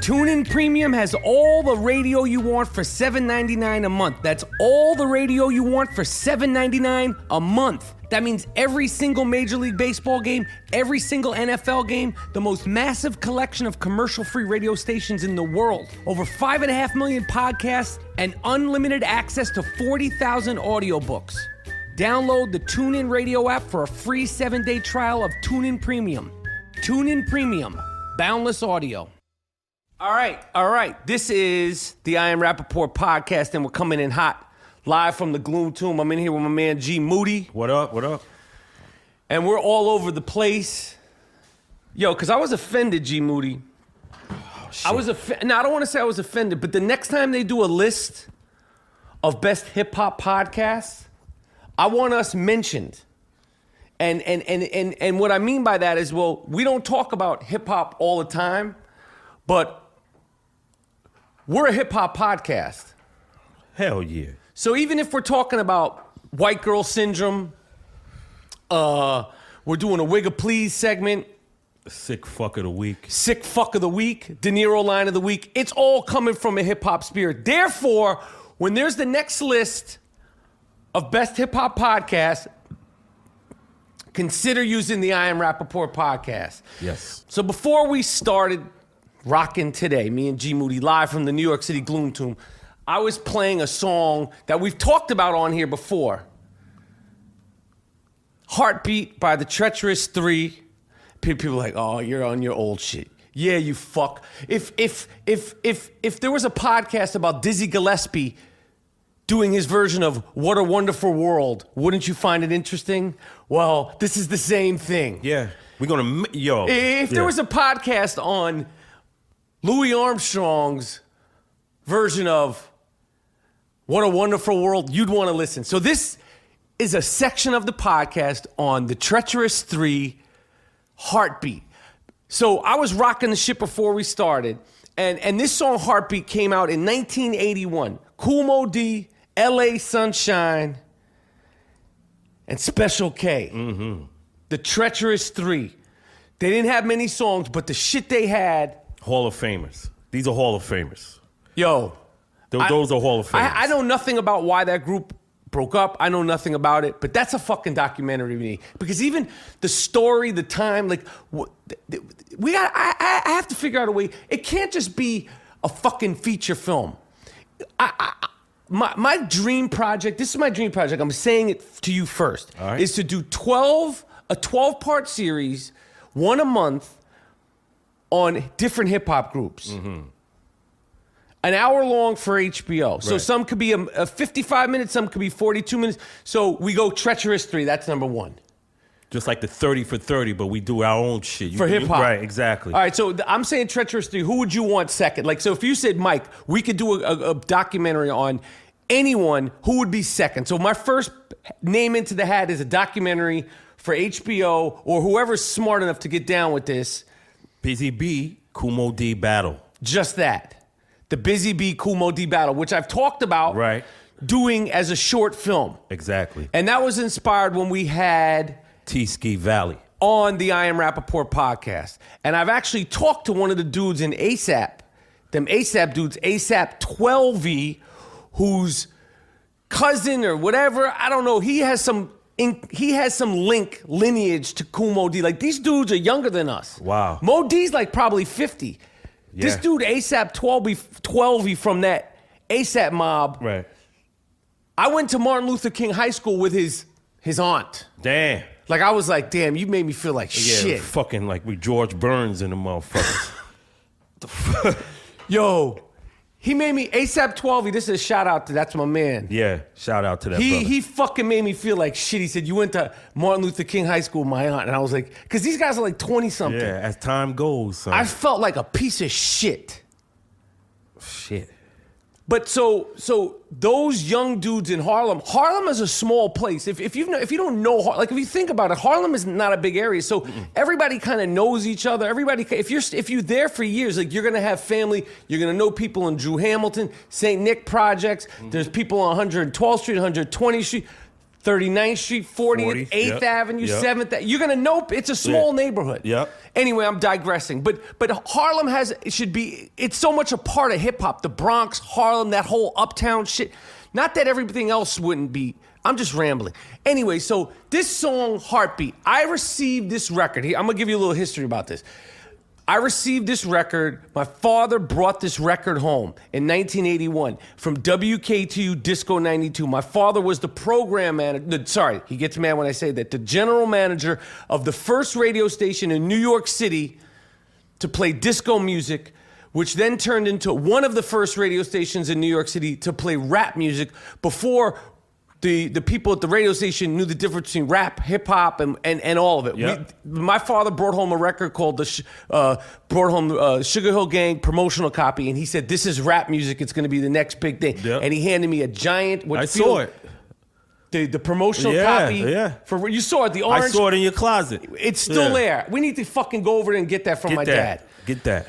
TuneIn Premium has all the radio you want for $7.99 a month. That's all the radio you want for $7.99 a month. That means every single Major League Baseball game, every single NFL game, the most massive collection of commercial-free radio stations in the world, over 5.5 million podcasts, and unlimited access to 40,000 audiobooks. Download the TuneIn Radio app for a free 7-day trial of TuneIn Premium. TuneIn Premium. Boundless audio. All right. This is the I Am Rapaport podcast, and we're coming in hot, live from the Gloom Tomb. I'm in here with my man G Moody. What up? And we're all over the place. Yo, because I was offended, G Moody. Oh, shit. I don't want to say I was offended, but the next time they do a list of best hip-hop podcasts, I want us mentioned. And what I mean by that is, well, we don't talk about hip-hop all the time, but we're a hip-hop podcast. Hell yeah. So even if we're talking about white girl syndrome, we're doing a Wig of Please segment. Sick fuck of the week. Sick fuck of the week. De Niro line of the week. It's all coming from a hip-hop spirit. Therefore, when there's the next list of best hip-hop podcasts, consider using the I Am Rapaport podcast. Yes. So before we started rocking today, me and G Moody live from the New York City Gloom Tomb, I was playing a song that we've talked about on here before. Heartbeat by the Treacherous Three. People are like, oh, you're on your old shit. Yeah, you fuck. If there was a podcast about Dizzy Gillespie doing his version of What a Wonderful World, wouldn't you find it interesting? Well, this is the same thing. Yeah. We're gonna, yo. If there was a podcast on Louis Armstrong's version of What a Wonderful World, you'd want to listen. So this is a section of the podcast on the Treacherous Three, Heartbeat. So I was rocking the shit before we started, and this song Heartbeat came out in 1981. Kool Moe Dee, L.A. Sunshine, and Special K. Mm-hmm. The Treacherous Three. They didn't have many songs, but the shit they had. Hall of Famers. These are Hall of Famers. Yo. Those are Hall of Famers. I know nothing about why that group broke up. I know nothing about it, but that's a fucking documentary to me. Because even the story, the time, like, I have to figure out a way. It can't just be a fucking feature film. My dream project, this is my dream project, I'm saying it to you first, all right, is to do a 12-part series, one a month, on different hip-hop groups. Mm-hmm. An hour long for HBO. So some could be a 55 minutes, some could be 42 minutes. So we go Treacherous 3, that's number one. Just like the 30 for 30, but we do our own shit. For hip-hop. Right, exactly. All right, so I'm saying Treacherous 3. Who would you want second? Like, so if you said, Mike, we could do a documentary on anyone, who would be second? So my first name into the hat is a documentary for HBO or whoever's smart enough to get down with this. Busy Bee, Kool Moe Dee battle. Just that. The Busy Bee, Kool Moe Dee battle, which I've talked about doing as a short film. Exactly. And that was inspired when we had T-Ski Valley on the I Am Rapaport podcast. And I've actually talked to one of the dudes in ASAP, them ASAP dudes, ASAP 12V, whose cousin or whatever, I don't know, he has some lineage to Kool Moe Dee. Like, these dudes are younger than us. Wow. Moe Dee's like probably 50. Yeah. This dude ASAP 12V from that ASAP mob. Right. I went to Martin Luther King High School with his aunt. Damn. Like, I was like, damn, you made me feel like shit. Fucking like we George Burns in the motherfuckers. Yo, he made me, ASAP 12, this is a shout out to, that's my man. Yeah, shout out to that brother. He fucking made me feel like shit. He said, you went to Martin Luther King High School, my aunt. And I was like, because these guys are like 20-something. Yeah, as time goes, son. I felt like a piece of shit. Shit. But so those young dudes in Harlem is a small place. If you don't know, like if you think about it, Harlem is not a big area. So everybody kind of knows each other. Everybody, if you're there for years, like you're gonna have family. You're gonna know people in Drew Hamilton, St. Nick projects. There's people on 112th Street, 120th Street. 39th Street, 40th, 8th Avenue, 7th. You're gonna know it's a small neighborhood. Yep. Anyway, I'm digressing. But Harlem it's so much a part of hip hop. The Bronx, Harlem, that whole uptown shit. Not that everything else wouldn't be. I'm just rambling. Anyway, so this song, Heartbeat, I received this record. I'm gonna give you a little history about this. I received this record. My father brought this record home in 1981 from WKTU Disco 92. My father was the program manager. Sorry, he gets mad when I say that. The general manager of the first radio station in New York City to play disco music, which then turned into one of the first radio stations in New York City to play rap music before the people at the radio station knew the difference between rap, hip hop, and all of it. Yep. My father brought home a record called Sugar Hill Gang promotional copy, and he said, "This is rap music. It's going to be the next big thing." Yep. And he handed me a giant. I saw it. The promotional copy. Yeah. You saw it. The orange. I saw it in your closet. It's still there. We need to fucking go over there and get that from my dad. Get that.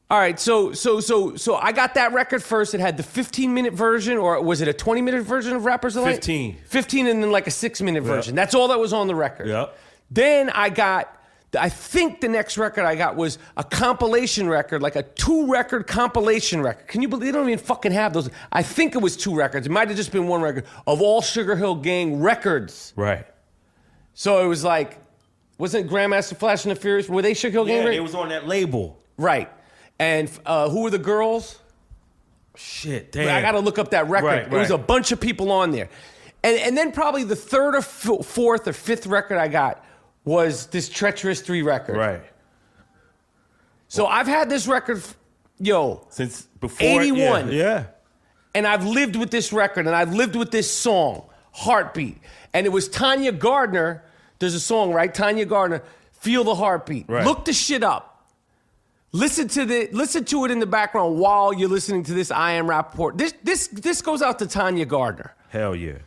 All right, so I got that record first. It had the 15-minute version, or was it a 20-minute version of Rappers Delight? 15. 15 and then like a 6-minute version. That's all that was on the record. Yep. Then I think the next record I got was a compilation record, like a 2-record compilation record. Can you believe they don't even fucking have those? I think it was 2 records. It might have just been 1 record of all Sugar Hill Gang records. Right. So it was like, wasn't Grandmaster Flash and the Furious, were they Sugar Hill Gang? Yeah, it was on that label. Right. And who were the girls? Shit, damn. I got to look up that record. Right. There was a bunch of people on there. And then probably the 3rd or 4th or 5th record I got was this Treacherous 3 record. Right. So I've had this record, since before 81. Yeah. And I've lived with this record, and I've lived with this song, Heartbeat. And it was Tanya Gardner. There's a song, right? Tanya Gardner, Feel the Heartbeat. Right. Look the shit up. Listen to it in the background while you're listening to this I Am Rapaport. This goes out to Tanya Gardner. Hell yeah.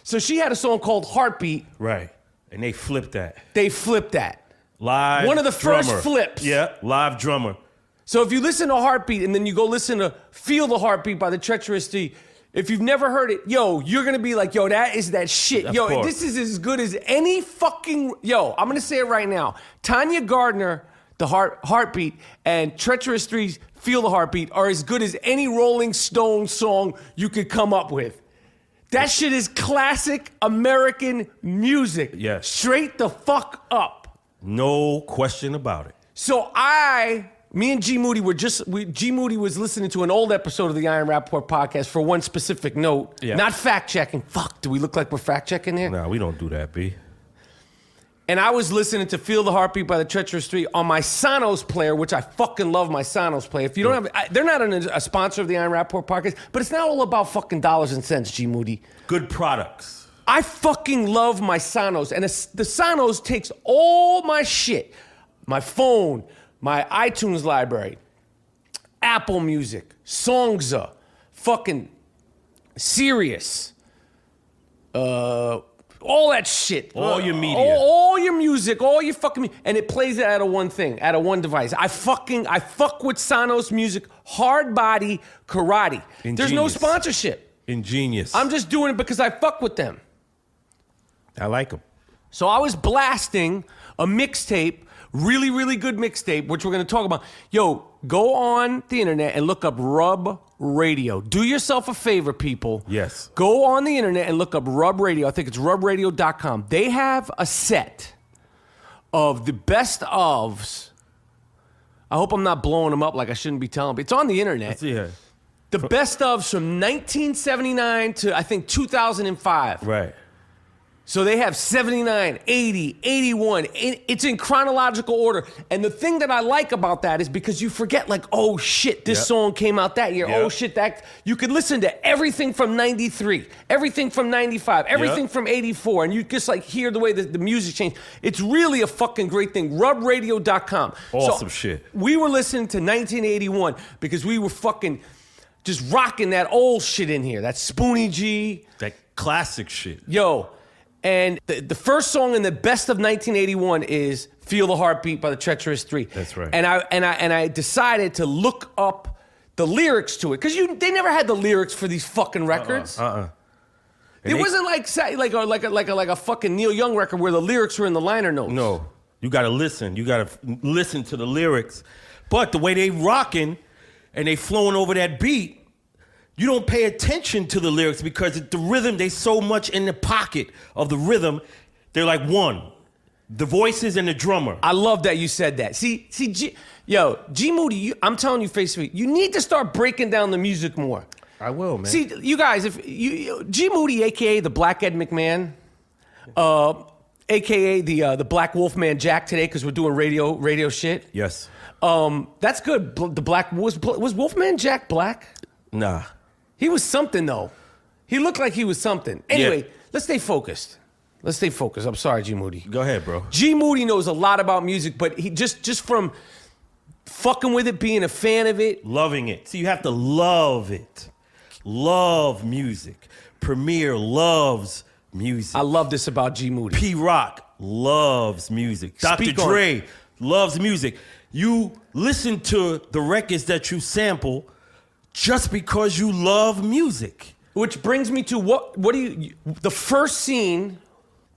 So she had a song called Heartbeat. Right. And they flipped that. Live One of the first flips. Yeah, live drummer. So if you listen to Heartbeat and then you go listen to Feel the Heartbeat by the Treacherous 3, if you've never heard it, you're going to be like, that is that shit. Of course. This is as good as any fucking, I'm going to say it right now. Tanya Gardner, the Heartbeat, and Treacherous 3's Feel the Heartbeat are as good as any Rolling Stone song you could come up with. That shit is classic American music. Yes. Straight the fuck up. No question about it. So me and G Moody G Moody was listening to an old episode of the I Am Rapaport podcast for one specific note. Yeah. Not fact checking. Fuck, do we look like we're fact checking there? Nah, we don't do that, B. And I was listening to Feel the Heartbeat by the Treacherous 3 on my Sonos player, which I fucking love my Sonos player. If you don't have, they're not a sponsor of the I Am Rapaport podcast, but it's not all about fucking dollars and cents, G Moody. Good products. I fucking love my Sonos, and the Sonos takes all my shit, my phone, my iTunes library, Apple Music, Songza, fucking Sirius, all that shit. All your media. All your music, all your fucking and it plays it out of one thing, out of one device. I fuck with Sonos music, hard body, karate. Ingenious. There's no sponsorship. Ingenious. I'm just doing it because I fuck with them. I like them. So I was blasting a mixtape, really, really good mixtape, which we're going to talk about. Go on the internet and look up Rub Radio. Do yourself a favor, people. Yes. Go on the internet and look up Rub Radio. I think it's rubradio.com. They have a set of the best ofs. I hope I'm not blowing them up like I shouldn't be telling, but it's on the internet. Yeah. The best ofs from 1979 to, I think, 2005. Right. So they have 79, 80, 81. It's in chronological order. And the thing that I like about that is because you forget, like, oh, shit, this song came out that year. Oh, shit, that. You could listen to everything from 93, everything from 95, everything from 84. And you just, like, hear the way the music changed. It's really a fucking great thing. Rubradio.com. Awesome shit. We were listening to 1981 because we were fucking just rocking that old shit in here. That Spoonie G. That classic shit. And the first song in the best of 1981 is "Feel the Heartbeat" by the Treacherous 3. That's right. And I decided to look up the lyrics to it because they never had the lyrics for these fucking records. It wasn't like a fucking Neil Young record where the lyrics were in the liner notes. No, you gotta listen. You gotta listen to the lyrics. But the way they rocking and they flowing over that beat, you don't pay attention to the lyrics because the rhythm, they so much in the pocket of the rhythm. They're like one, the voices and the drummer. I love that you said that. See, G Moody, I'm telling you face to face, you need to start breaking down the music more. I will, man. See, you guys, if G Moody, aka the Black Ed McMahon, aka the Black Wolfman Jack today, because we're doing radio shit. Yes. That's good. The Black was Wolfman Jack black? Nah. He was something though. He looked like he was something. Anyway, let's stay focused. I'm sorry, G Moody. Go ahead, bro. G Moody knows a lot about music, but he just from fucking with it, being a fan of it, loving it. See, you have to love it. Love music. Premier loves music. I love this about G Moody. P Rock loves music. Dr. Dre loves music. You listen to the records that you sample just because you love music. Which brings me to the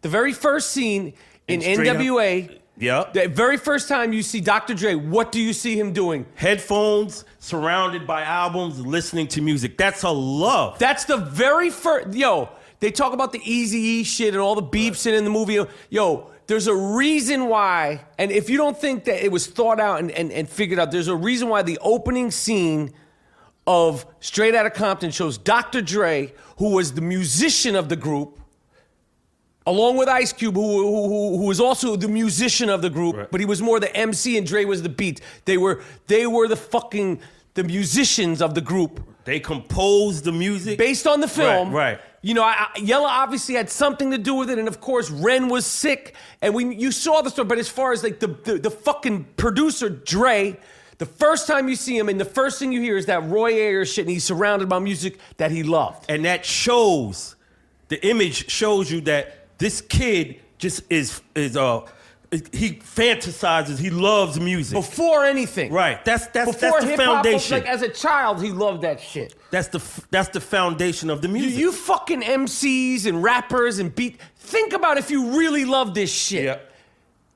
very first scene in NWA. Yep. The very first time you see Dr. Dre, what do you see him doing? Headphones, surrounded by albums, listening to music. That's a love. That's the very first. They talk about the Eazy-E shit and all the beeps in the movie. There's a reason why, and if you don't think that it was thought out and figured out, there's a reason why the opening scene of Straight Outta Compton shows Dr. Dre, who was the musician of the group, along with Ice Cube, who was also the musician of the group, right. But he was more the MC and Dre was the beat. They were the musicians of the group. They composed the music based on the film. Right. Aiello obviously had something to do with it, and of course Ren was sick, and you saw the story. But as far as like the fucking producer Dre, the first time you see him, and the first thing you hear is that Roy Ayers shit, and he's surrounded by music that he loved, and that shows. The image shows you that this kid just is he fantasizes. He loves music before anything. Right. That's the hip-hop, foundation. Like as a child, he loved that shit. That's the foundation of the music. You fucking MCs and rappers and beat. Think about if you really love this shit.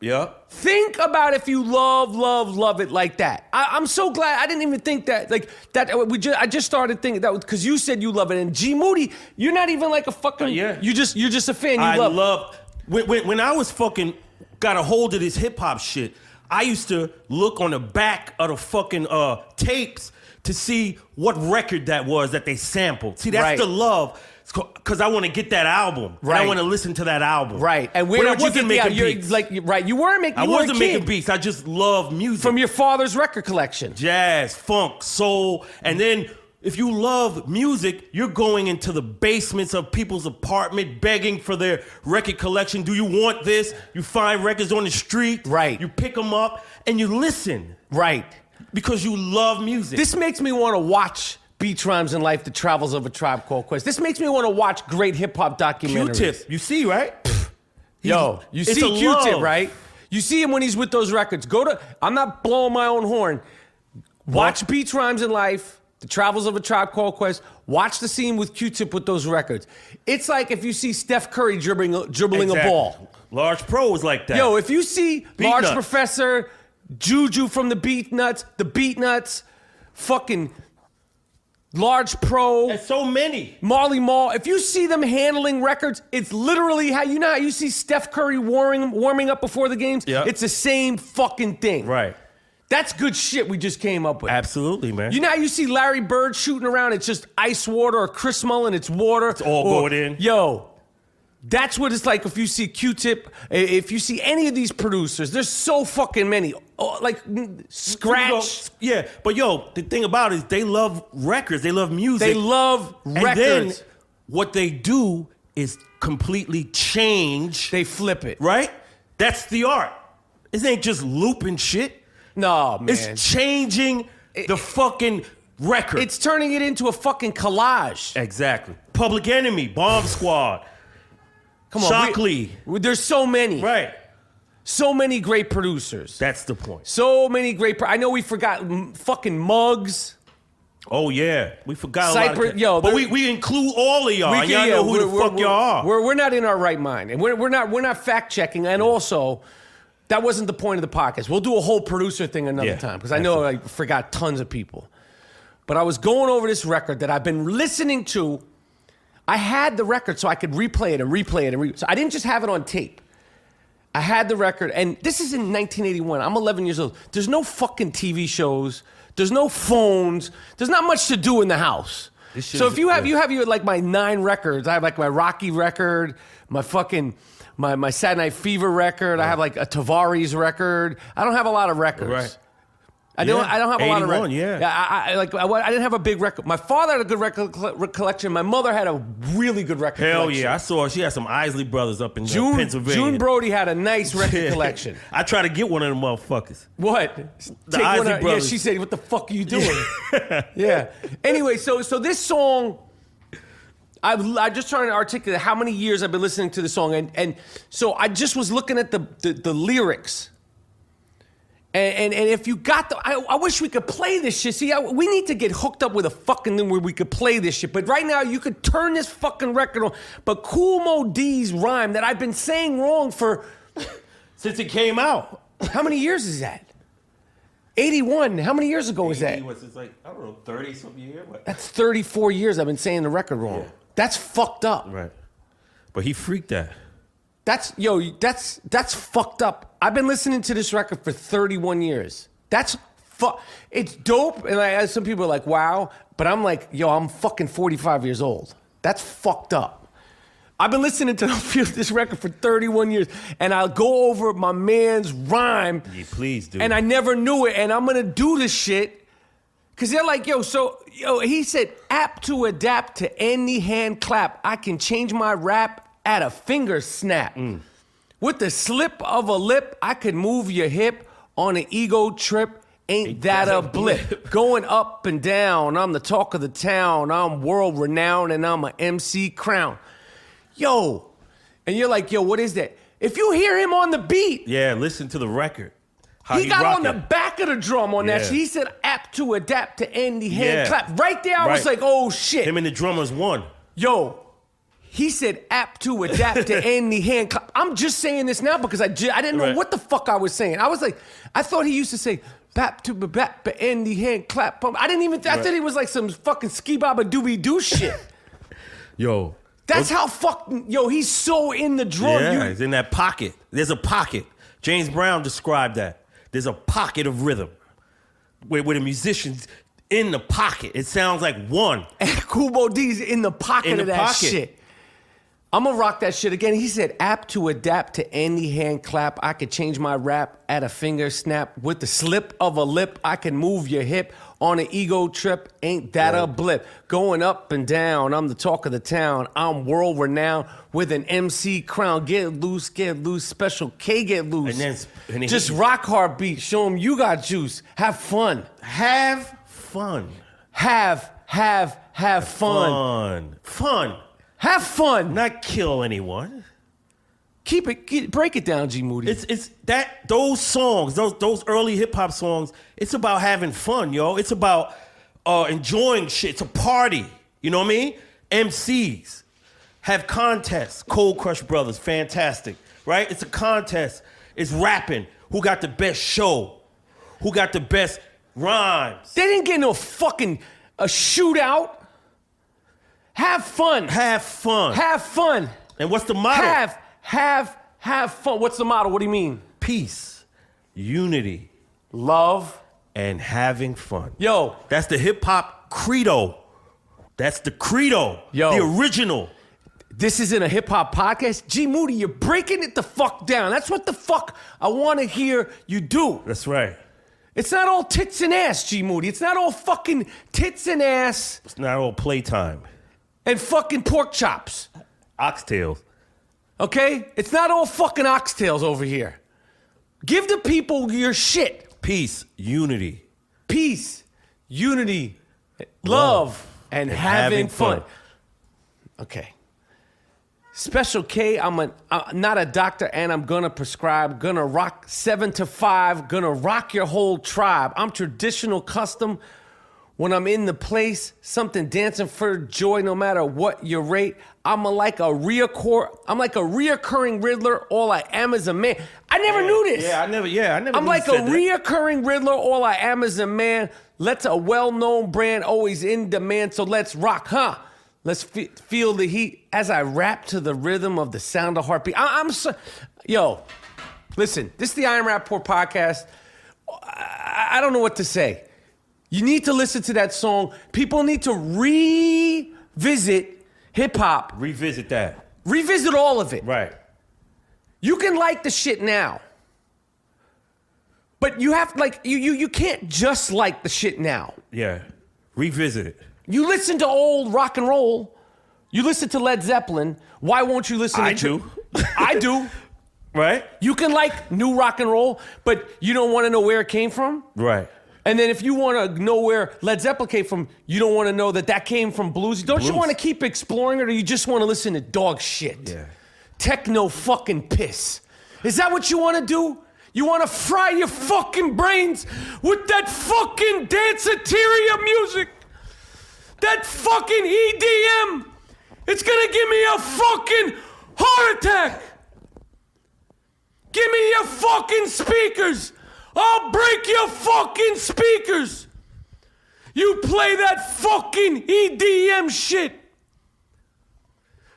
Yeah. Think about if you love it like that. I'm so glad. I didn't even think that I just started thinking that because you said you love it. And G Moody, you're not even like a fucking. You're just a fan. I love when I was fucking got a hold of this hip hop shit. I used to look on the back of the fucking tapes to see what record that was that they sampled. See, that's the love. Because I want to get that album. Right. I want to listen to that album. Right. And where I wasn't making beats. You weren't making. I wasn't making beats. I just love music. From your father's record collection. Jazz, funk, soul. And then if you love music, you're going into the basements of people's apartment begging for their record collection. Do you want this? You find records on the street. Right. You pick them up and you listen. Right. Because you love music. This makes me want to watch Beats, Rhymes, and Life, The Travels of a Tribe Called Quest. This makes me want to watch great hip-hop documentaries. Q-Tip, you see, right? You see Q-Tip, right? You see him when he's with those records. I'm not blowing my own horn. Watch Beats, Rhymes, and Life, The Travels of a Tribe Called Quest. Watch the scene with Q-Tip with those records. It's like if you see Steph Curry dribbling a ball. Large Pro is like that. If you see Large Professor, Juju from the Beat Nuts, fucking Large Pro. There's so many. Marley Marl. If you see them handling records, it's literally how you see Steph Curry warming up before the games? Yep. It's the same fucking thing. Right. That's good shit we just came up with. Absolutely, man. You know how you see Larry Bird shooting around, it's just ice water, or Chris Mullin, it's water. It's all going in. That's what it's like if you see Q-Tip, if you see any of these producers. There's so fucking many. Like Scratch. Yeah, but the thing about it is they love records. They love music. They love records. And then what they do is completely change. They flip it. Right? That's the art. It ain't just looping shit. No, man. It's changing the fucking record. It's turning it into a fucking collage. Exactly. Public Enemy, Bomb Squad. Come on, Shockley. There's so many. Right. So many great producers. That's the point. So many great. I know we forgot fucking Muggs. Oh yeah, we forgot Cypress, a lot of yo, but we include all of y'all. Y'all know who the fuck y'all are. We're not in our right mind, and we're not fact checking. And also, that wasn't the point of the podcast. We'll do a whole producer thing another time because I know I forgot tons of people. But I was going over this record that I've been listening to. I had the record so I could replay it and replay it and so I didn't just have it on tape. I had the record, and this is in 1981. I'm 11 years old. There's no fucking TV shows. There's no phones. There's not much to do in the house. So if you have your like my 9 records. I have like my Rocky record, my fucking my Saturday Night Fever record. I have like a Tavares record. I don't have a lot of records. Right. I don't have a lot of records. Yeah. I didn't have a big record. My father had a good record collection. My mother had a really good record collection. Hell yeah, I saw her. She had some Isley Brothers up in Pennsylvania. June Brody had a nice record collection. I tried to get one of them motherfuckers. What? The Isley Brothers. Yeah, she said, "What the fuck are you doing?" Yeah. Anyway, so this song, I'm just trying to articulate how many years I've been listening to the song, and so I just was looking at the lyrics. And if you got I wish we could play this shit. See, we need to get hooked up with a fucking thing where we could play this shit. But right now, you could turn this fucking record on. But Kool Moe Dee's rhyme that I've been saying wrong for... Since it came out. How many years is that? 81. How many years ago was that? It's like, I don't know, 30-something years. That's 34 years I've been saying the record wrong. Yeah. That's fucked up. Right. But he freaked that. That's fucked up. I've been listening to this record for 31 years. It's dope, and some people are like, wow, but I'm like, I'm fucking 45 years old. That's fucked up. I've been listening to this record for 31 years, and I'll go over my man's rhyme. Yeah, please do. And I never knew it, and I'm gonna do this shit, because they're like, he said, apt to adapt to any hand clap. I can change my rap at a finger snap. With the slip of a lip, I could move your hip on an ego trip. Ain't that a blip? Going up and down, I'm the talk of the town. I'm world renowned and I'm an MC crown. Yo, and you're like, what is that? If you hear him on the beat. Yeah, listen to the record. He got on the back of the drum on that shit. He said, apt to adapt to any hand clap. Right there, I was like, oh shit. Him and the drummers won. Yo. He said, apt to adapt to any hand clap. I'm just saying this now because I didn't know what the fuck I was saying. I was like, I thought he used to say, bap to bap to any hand clap. I didn't even, I thought he was like some fucking ski baba doobie doo shit. Yo. That's how fucking, he's so in the drum. Yeah, he's in that pocket. There's a pocket. James Brown described that. There's a pocket of rhythm where the musicians in the pocket. It sounds like one. And Kool Moe Dee's in the pocket of that shit. I'm gonna rock that shit again. He said, apt to adapt to any hand clap. I could change my rap at a finger snap. With the slip of a lip, I can move your hip on an ego trip. Ain't that a blip? Going up and down, I'm the talk of the town. I'm world renowned with an MC crown. Get loose, Special K, get loose. And just rock hard beat. Show them you got juice. Have fun. Have fun. Have fun. Fun. Have fun. Not kill anyone. Break it down, G Moody. It's that those songs, those early hip hop songs, it's about having fun, yo. It's about enjoying shit. It's a party. You know what I mean? MCs have contests. Cold Crush Brothers, fantastic. Right? It's a contest. It's rapping. Who got the best show? Who got the best rhymes? They didn't get no fucking a shootout. Have fun. Have fun. Have fun. And what's the motto? Have fun. What's the motto? What do you mean? Peace, unity, love, and having fun. Yo. That's the hip hop credo. That's the credo. Yo. The original. This isn't a hip hop podcast. G Moody, you're breaking it the fuck down. That's what the fuck I want to hear you do. That's right. It's not all tits and ass, G Moody. It's not all fucking tits and ass. It's not all playtime. And fucking pork chops. Oxtails. Okay? It's not all fucking oxtails over here. Give the people your shit. Peace, unity. Peace, unity, love, and having fun. Okay. Special K, I'm not a doctor and I'm gonna prescribe. Gonna rock 7 to 5. Gonna rock your whole tribe. I'm traditional custom When I'm in the place, something dancing for joy, no matter what your rate. I'm like a reoccurring Riddler. All I am is a man. I never knew this. I never. I'm like a reoccurring Riddler. All I am is a man. Let's a well-known brand, always in demand. So let's rock, huh? Let's feel the heat as I rap to the rhythm of the sound of heartbeat. Yo, listen. This is the I Am Rapaport podcast. I don't know what to say. You need to listen to that song. People need to revisit hip-hop. Revisit that. Revisit all of it. Right. You can like the shit now. But you have you can't just like the shit now. Yeah. Revisit it. You listen to old rock and roll. You listen to Led Zeppelin. Why won't you listen I to... do. I do. Right? You can like new rock and roll, but you don't want to know where it came from? Right. And then if you want to know where Led Zeppelin came from, you don't want to know that came from blues. Don't you want to keep exploring it, or you just want to listen to dog shit? Yeah. Techno fucking piss. Is that what you want to do? You want to fry your fucking brains with that fucking danceteria music? That fucking EDM? It's gonna give me a fucking heart attack. Give me your fucking speakers. I'll break your fucking speakers. You play that fucking EDM shit.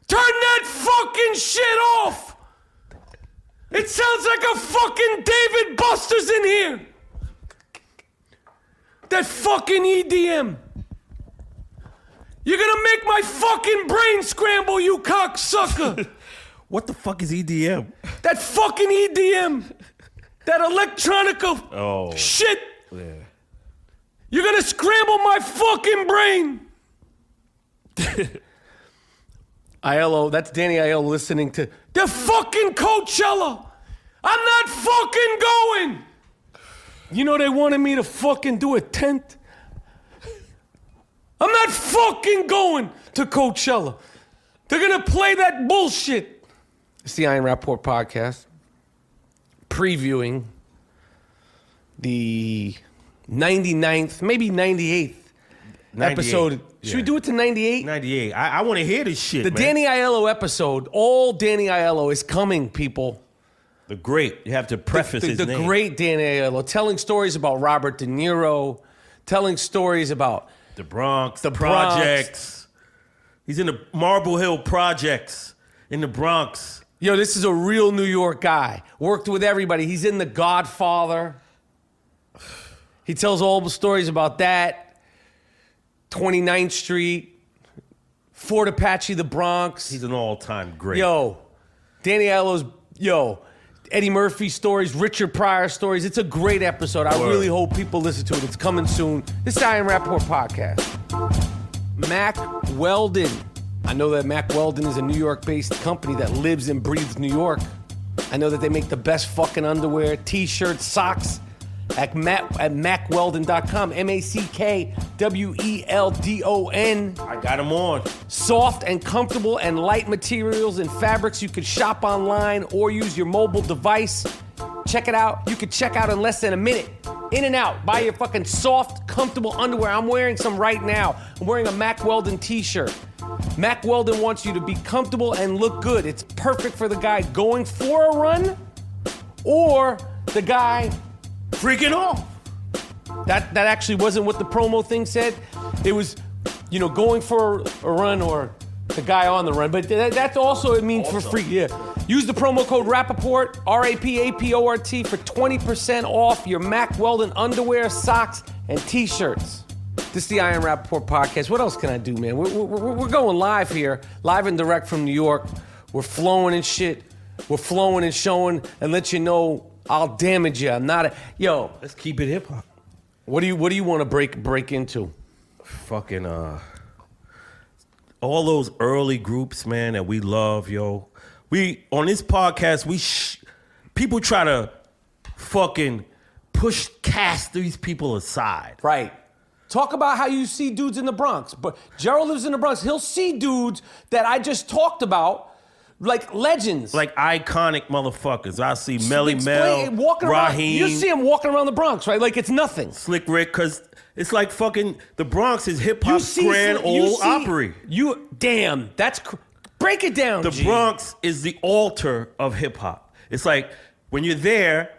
Turn that fucking shit off. It sounds like a fucking David Buster's in here. That fucking EDM. You're gonna make my fucking brain scramble, you cocksucker. What the fuck is EDM? That fucking EDM. That electronica shit. Yeah. You're gonna scramble my fucking brain. Aiello, that's Danny Aiello listening to the fucking Coachella. I'm not fucking going. You know they wanted me to fucking do a tent. I'm not fucking going to Coachella. They're gonna play that bullshit. It's the I Am Rapaport podcast. Previewing the 99th, maybe 98th episode. Should we do it to 98? 98. I want to hear this shit, The man. Danny Aiello episode, all Danny Aiello is coming, people. The great. You have to preface his the name. great Danny Aiello, telling stories about Robert De Niro, telling stories about The Bronx, The projects. He's in the Marble Hill projects in the Bronx. Yo, this is a real New York guy. Worked with everybody. He's in The Godfather. He tells all the stories about that. 29th Street, Fort Apache, the Bronx. He's an all-time great. Yo, Danny Aiello's, Eddie Murphy stories, Richard Pryor stories. It's a great episode. I really hope people listen to it. It's coming soon. This is I Am Rapaport podcast. Mack Weldon. I know that Mack Weldon is a New York-based company that lives and breathes New York. I know that they make the best fucking underwear, t-shirts, socks at MackWeldon.com. MackWeldon. I got him on. Soft and comfortable and light materials and fabrics. You could shop online or use your mobile device. Check it out. You could check out in less than a minute. In and out. Buy your fucking soft, comfortable underwear. I'm wearing some right now. I'm wearing a Mack Weldon t-shirt. Mack Weldon wants you to be comfortable and look good. It's perfect for the guy going for a run or the guy Freaking off. That actually wasn't what the promo thing said. It was, going for a run or the guy on the run. But that's also, it means for free. Yeah. Use the promo code Rapaport, RAPAPORT, for 20% off your Mack Weldon underwear, socks, and t-shirts. This is the I Am Rapaport podcast. What else can I do, man? We're going live here, live and direct from New York. We're flowing and shit. We're flowing and showing and let you know I'll damage you. I'm not yo. Let's keep it hip hop. What do you want to break into? Fucking all those early groups, man, that we love, yo. We on this podcast, people try to fucking cast these people aside. Right. Talk about how you see dudes in the Bronx. But Gerald lives in the Bronx. He'll see dudes that I just talked about like legends. Like iconic motherfuckers. I see Melly Mel, walking around. Raheem. You see him walking around the Bronx, right? Like it's nothing. Slick Rick, because it's like fucking the Bronx is hip hop's grand old Opry. Damn, break it down. The G. Bronx is the altar of hip hop. It's like when you're there,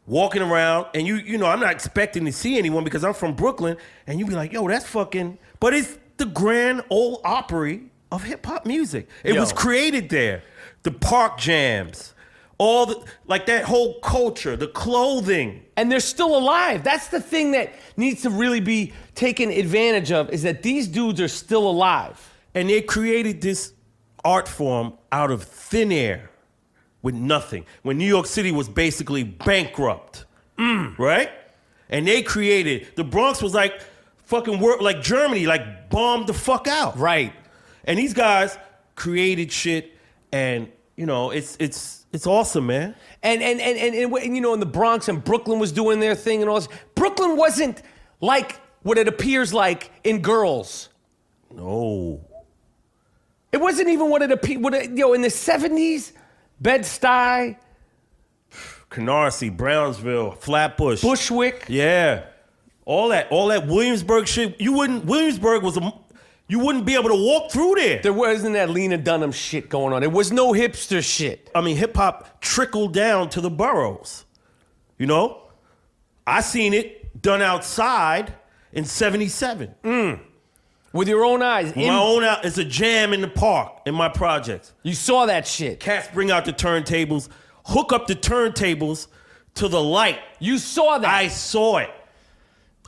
walking around, and you know, I'm not expecting to see anyone because I'm from Brooklyn, and you be like, yo, that's fucking, but it's the grand old Opry of hip hop music. It was created there. The park jams, all the, like that whole culture, the clothing. And they're still alive. That's the thing that needs to really be taken advantage of, is that these dudes are still alive. And they created this art form out of thin air with nothing. When New York City was basically bankrupt, right? And they created, the Bronx was like fucking work, like Germany, like bombed the fuck out. Right. And these guys created shit, and you know, it's awesome, man. And you know, in the Bronx and Brooklyn was doing their thing and all this. Brooklyn wasn't like what it appears like in Girls. No. It wasn't even what it appeared. You know, in the 70s, Bed-Stuy, Canarsie, Brownsville, Flatbush, Bushwick. Yeah. All that Williamsburg shit. Williamsburg was you wouldn't be able to walk through there. There wasn't that Lena Dunham shit going on. There was no hipster shit. I mean, hip hop trickled down to the boroughs. You know? I seen it done outside in 77. With your own eyes. It's a jam in the park, in my projects. You saw that shit. Cats bring out the turntables, hook up the turntables to the light. You saw that. I saw it.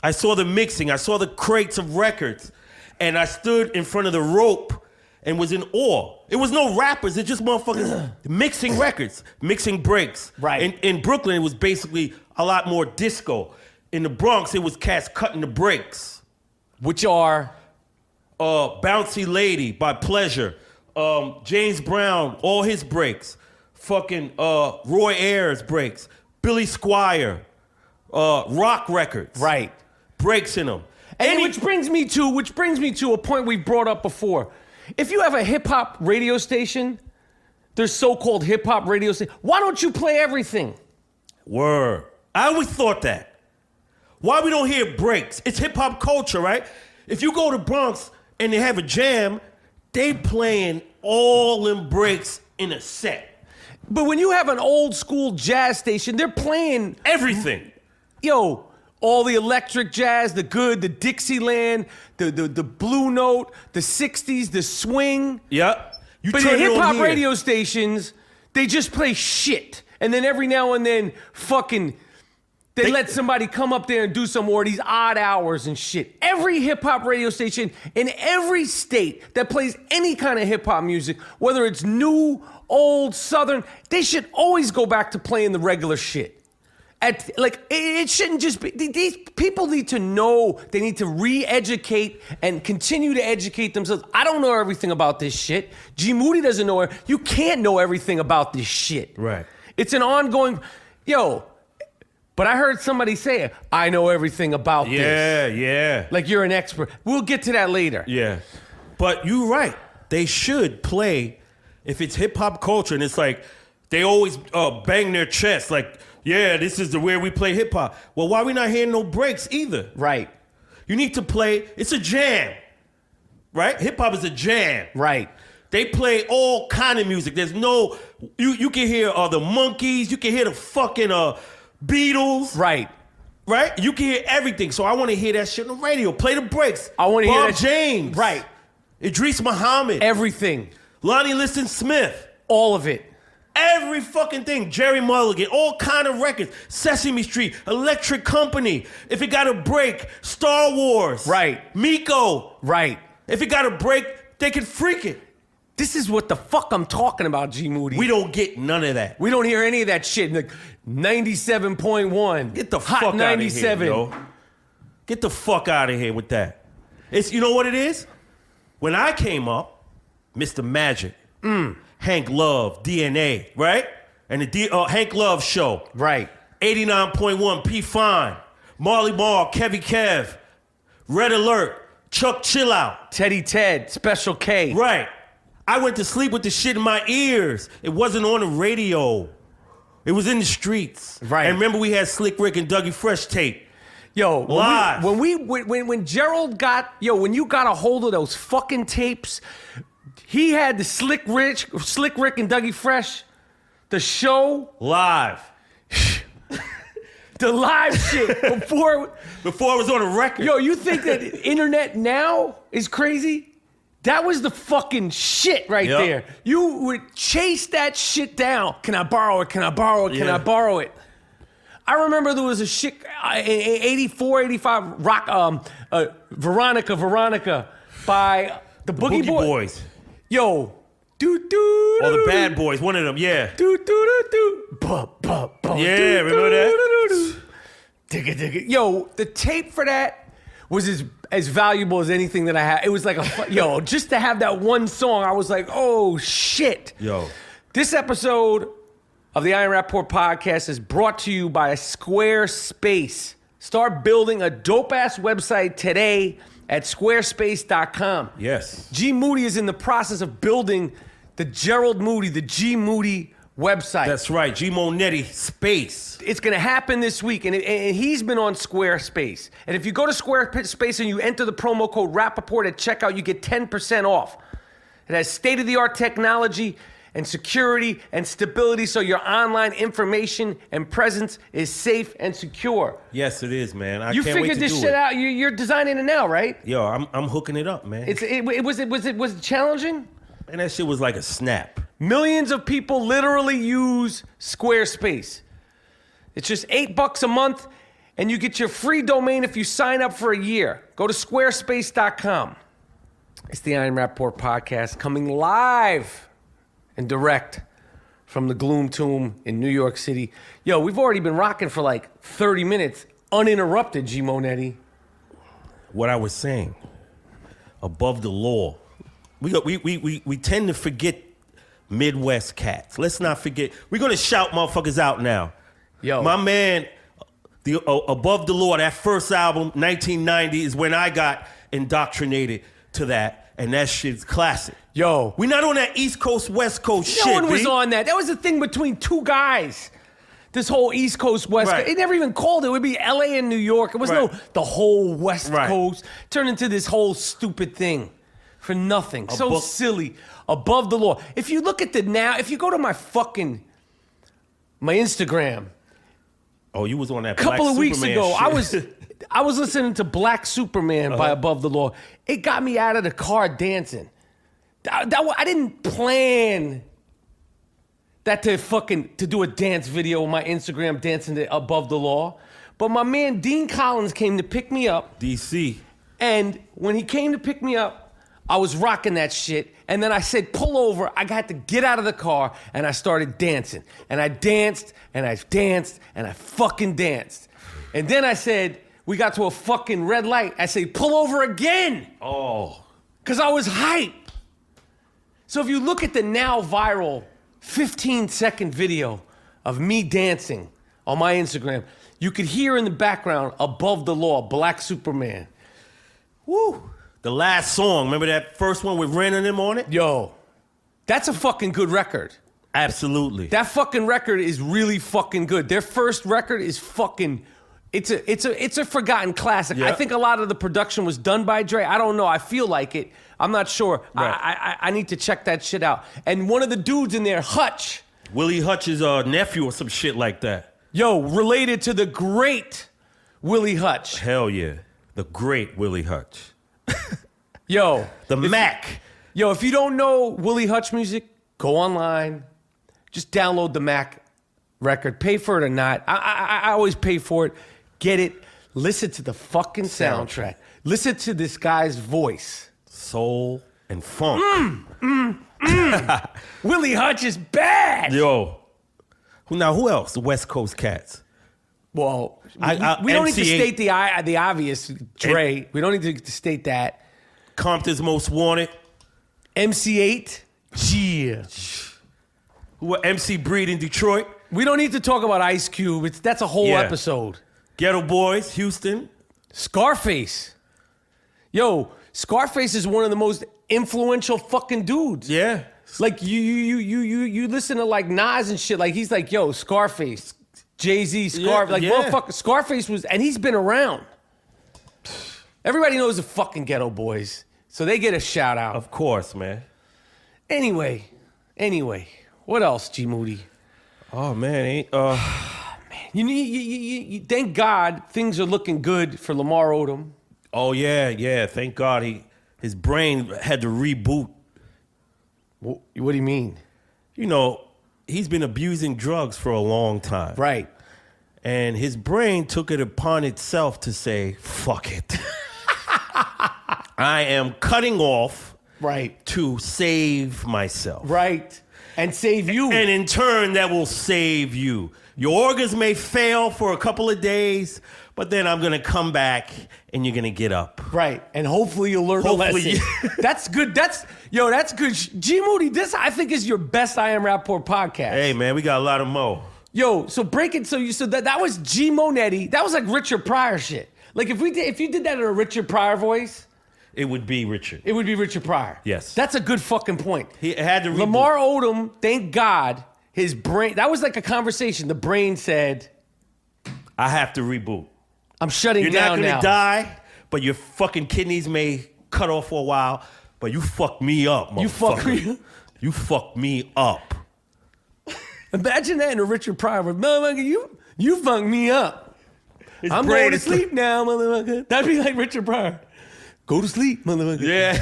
I saw the mixing. I saw the crates of records. And I stood in front of the rope and was in awe. It was no rappers. It's just motherfuckers mixing records, mixing breaks. Right. In Brooklyn, it was basically a lot more disco. In the Bronx, it was cats cutting the breaks. Which are? Bouncy Lady by Pleasure. James Brown, all his breaks. Fucking Roy Ayers breaks. Billy Squire. Rock records. Right. Breaks in them. And which brings me to a point we brought up before. If you have a hip hop radio station, there's so-called hip hop radio station. Why don't you play everything? Word. I always thought that. Why we don't hear breaks? It's hip hop culture, right? If you go to Bronx and they have a jam, they playing all them breaks in a set. But when you have an old school jazz station, they're playing everything. Yo, all the electric jazz, the good, the Dixieland, the Blue Note, the 60s, the swing. Yep. But the hip-hop radio stations, they just play shit. And then every now and then, fucking, they let somebody come up there and do some more of these odd hours and shit. Every hip-hop radio station in every state that plays any kind of hip-hop music, whether it's new, old, southern, they should always go back to playing the regular shit. It shouldn't just be, these people need to know, they need to re-educate and continue to educate themselves. I don't know everything about this shit. G. Moody doesn't know, you can't know everything about this shit. Right. It's an ongoing, but I heard somebody say, I know everything about this. Yeah. Like you're an expert. We'll get to that later. Yeah. But you're right. They should play, if it's hip hop culture, and it's like, they always bang their chest, like, yeah, this is where we play hip hop. Well, why we not hearing no breaks either? Right. You need to play, it's a jam, right? Hip hop is a jam. Right. They play all kind of music. There's no, you can hear the Monkees, you can hear the fucking Beatles. Right. Right? You can hear everything. So I want to hear that shit on the radio. Play the breaks. I want to hear that. James. Right. Idris Muhammad. Everything. Lonnie Liston Smith. All of it. Every fucking thing. Jerry Mulligan. All kind of records. Sesame Street. Electric Company. If it got a break. Star Wars. Right. Miko. Right. If it got a break, they could freak it. This is what the fuck I'm talking about, G. Moody. We don't get none of that. We don't hear any of that shit. Like 97.1. Get the Hot fuck 97. out of here, yo. Get the fuck out of here with that. It's, you know what it is? When I came up, Mr. Magic, Hank Love, DNA, right? And the Hank Love Show. Right. 89.1, P. Fine, Marley Marl, Kevy Kev, Red Alert, Chuck Chill Out. Teddy Ted, Special K. Right. I went to sleep with the shit in my ears. It wasn't on the radio. It was in the streets. Right. And remember we had Slick Rick and Dougie Fresh tape. Yo, Live. when Gerald got, when you got a hold of those fucking tapes, he had the Slick Rick and Dougie Fresh, the show. Live. The live shit before it was on a record. Yo, you think that internet now is crazy? That was the fucking shit right there. You would chase that shit down. Can I borrow it? Can I borrow it? Can I borrow it? I remember there was a shit in 84, 85 rock, Veronica by the Boogie Boys. Yo, do. Or the Bad Boys, one of them, yeah. Do. Yeah, remember that? Digga. Yo, the tape for that was as valuable as anything that I had. It was like just to have that one song, I was like, oh shit. Yo. This episode of the I AM RAPAPORT podcast is brought to you by Squarespace. Start building a dope-ass website today at squarespace.com. Yes. G Moody is in the process of building the Gerald Moody, the G Moody website. That's right, G Monetti Space. It's going to happen this week, and he's been on Squarespace. And if you go to Squarespace and you enter the promo code RAPAPORT at checkout, you get 10% off. It has state-of-the-art technology and security and stability so your online information and presence is safe and secure. Yes, it is, man. I You can't wait figured to this do shit it. out. You're designing it now, right? Yo, I'm hooking it up, man. Was it challenging? And that shit was like a snap. Millions of people literally use Squarespace. It's just $8 a month, and you get your free domain if you sign up for a year. Go to squarespace.com. It's the I AM RAPAPORT podcast coming live and direct from the Gloom Tomb in New York City. Yo, we've already been rocking for like 30 minutes, uninterrupted, G Monetti. What I was saying, above the law. We tend to forget Midwest cats. Let's not forget. We're gonna shout motherfuckers out now. Yo, my man, the Above the Law, that first album, 1990, is when I got indoctrinated to that, and that shit's classic. Yo, we're not on that East Coast, West Coast shit. No one was B. on that. That was a thing between two guys. This whole East Coast, West Coast. It never even called it. It would be LA and New York. It was no the whole West Coast. Turned into this whole stupid thing for nothing. So silly. Above the Law. If you look at if you go to my Instagram. Oh, you was on that couple of weeks ago, shit. I was listening to Black Superman by Above the Law. It got me out of the car dancing. I didn't plan that to do a dance video on my Instagram dancing to Above the Law. But my man Dean Collins came to pick me up. DC. And when he came to pick me up, I was rocking that shit. And then I said, pull over. I got to get out of the car. And I started dancing. And I danced, and I danced, and I fucking danced. And then I said, we got to a fucking red light. I said, pull over again. Oh. Because I was hype. So if you look at the now viral 15-second video of me dancing on my Instagram, you could hear in the background, Above the Law, Black Superman. Woo. The last song, remember that first one with Ren and them on it? Yo, that's a fucking good record. Absolutely. That fucking record is really fucking good. Their first record is fucking, it's a forgotten classic. Yeah. I think a lot of the production was done by Dre. I don't know. I feel like it. I'm not sure. Right. I need to check that shit out. And one of the dudes in there, Hutch. Willie Hutch's nephew or some shit like that. Yo, related to the great Willie Hutch. Hell yeah. The great Willie Hutch. Yo. Mac. Yo, if you don't know Willie Hutch music, go online. Just download the Mac record. Pay for it or not. I always pay for it. Get it. Listen to the fucking soundtrack. Listen to this guy's voice. Soul and funk. Willie Hutch is bad. Yo. Now, who else? The West Coast cats. Well, we don't need to state the obvious, Dre. We don't need to state that. Compton's Most Wanted. MC8. Yeah. Who were MC Breed in Detroit. We don't need to talk about Ice Cube. That's a whole episode. Ghetto Boys, Houston. Scarface. Yo, Scarface is one of the most influential fucking dudes. Yeah. Like you listen to like Nas and shit. Like he's like, yo, Scarface, Jay-Z, Scarface. Yeah, Like motherfucker, Scarface was, and he's been around. Everybody knows the fucking Ghetto Boys, so they get a shout out. Of course, man. Anyway, what else, G Moody? Oh man, You thank God things are looking good for Lamar Odom. Oh yeah. Thank God his brain had to reboot. What do you mean? You know, he's been abusing drugs for a long time. Right. And his brain took it upon itself to say, fuck it. I am cutting off Right. to save myself. Right. And save you. And in turn, that will save you. Your organs may fail for a couple of days, but then I'm going to come back and you're going to get up. Right. And hopefully you'll learn a lesson. That's good. That's good. G Moody, this I think is your best I Am Rapaport podcast. Hey, man, we got a lot of mo. Yo, so break it. So you said that was G Monetti. That was like Richard Pryor shit. Like if you did that in a Richard Pryor voice, it would be Richard. It would be Richard Pryor. Yes. That's a good fucking point. He had to reboot. Lamar Odom, thank God, his brain, that was like a conversation. The brain said, I have to reboot. I'm shutting You're down now. not going to die, but your fucking kidneys may cut off for a while, but you fucked me up, motherfucker. You fuck me. You fucked me up. Imagine that in a Richard Pryor. Motherfucker, you fucked me up. I'm brain going to is sleep now, motherfucker. That'd be like Richard Pryor. Go to sleep, motherfucker. Yeah.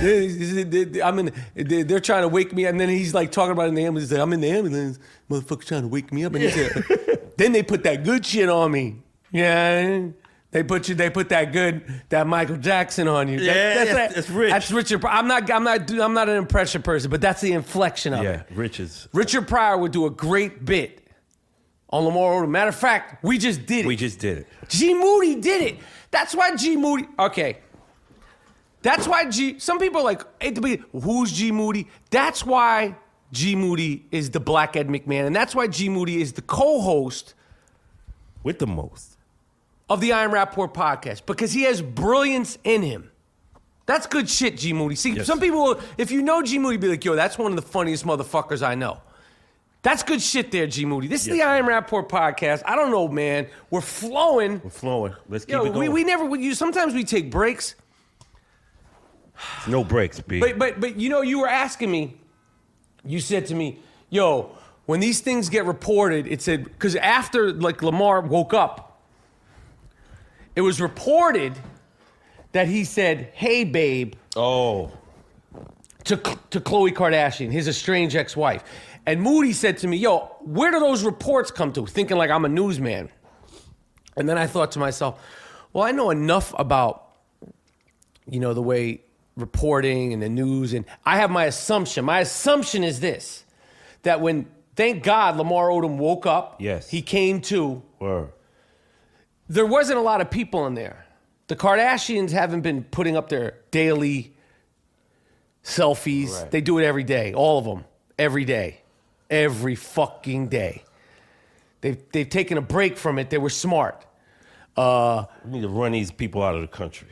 They're trying to wake me up, and then he's like talking about it in the ambulance. He's like, I'm in the ambulance. Motherfucker's trying to wake me up. And he said, then they put that good shit on me. Yeah. They put that Michael Jackson on you. That's rich. That's Richard Pryor. I'm not an impression person, but that's the inflection of it. Yeah, Richard Pryor would do a great bit on Lamar Odom. Matter of fact, we just did it. We just did it. G Moody did it. That's why G Moody. Okay. That's why some people are like, hey, who's G Moody? That's why G Moody is the Black Ed McMahon, and that's why G Moody is the co-host with the most of the I Am Rapaport podcast, because he has brilliance in him. That's good shit, G Moody. See, yes. Some people, if you know G Moody, be like, yo, that's one of the funniest motherfuckers I know. That's good shit there, G Moody. This is the I Am Rapaport podcast. I don't know, man. We're flowing. Let's keep it going. Sometimes we take breaks. No breaks, B. But you were asking me, you said to me, yo, when these things get reported, it said, because after like Lamar woke up, it was reported that he said, hey, babe. Oh. To Khloe Kardashian, his estranged ex-wife. And Moody said to me, yo, where do those reports come to? Thinking like I'm a newsman. And then I thought to myself, well, I know enough about, the way reporting and the news, and I have my assumption. My assumption is this, that when, thank God, Lamar Odom woke up, yes, he came to, Word. There wasn't a lot of people in there. The Kardashians haven't been putting up their daily selfies. Right. They do it every day, all of them, every day, every fucking day. They've taken a break from it. They were smart. We need to run these people out of the country.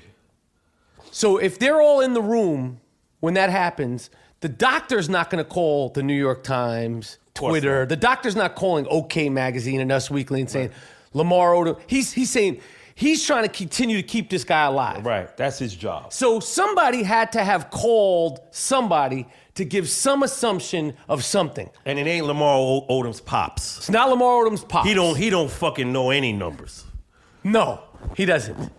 So if they're all in the room when that happens, the doctor's not going to call the New York Times, Twitter. The doctor's not calling OK Magazine and Us Weekly and saying, Lamar Odom. He's saying he's trying to continue to keep this guy alive. Right. That's his job. So somebody had to have called somebody to give some assumption of something. And it ain't Lamar Odom's pops. It's not Lamar Odom's pops. He don't fucking know any numbers. No, he doesn't.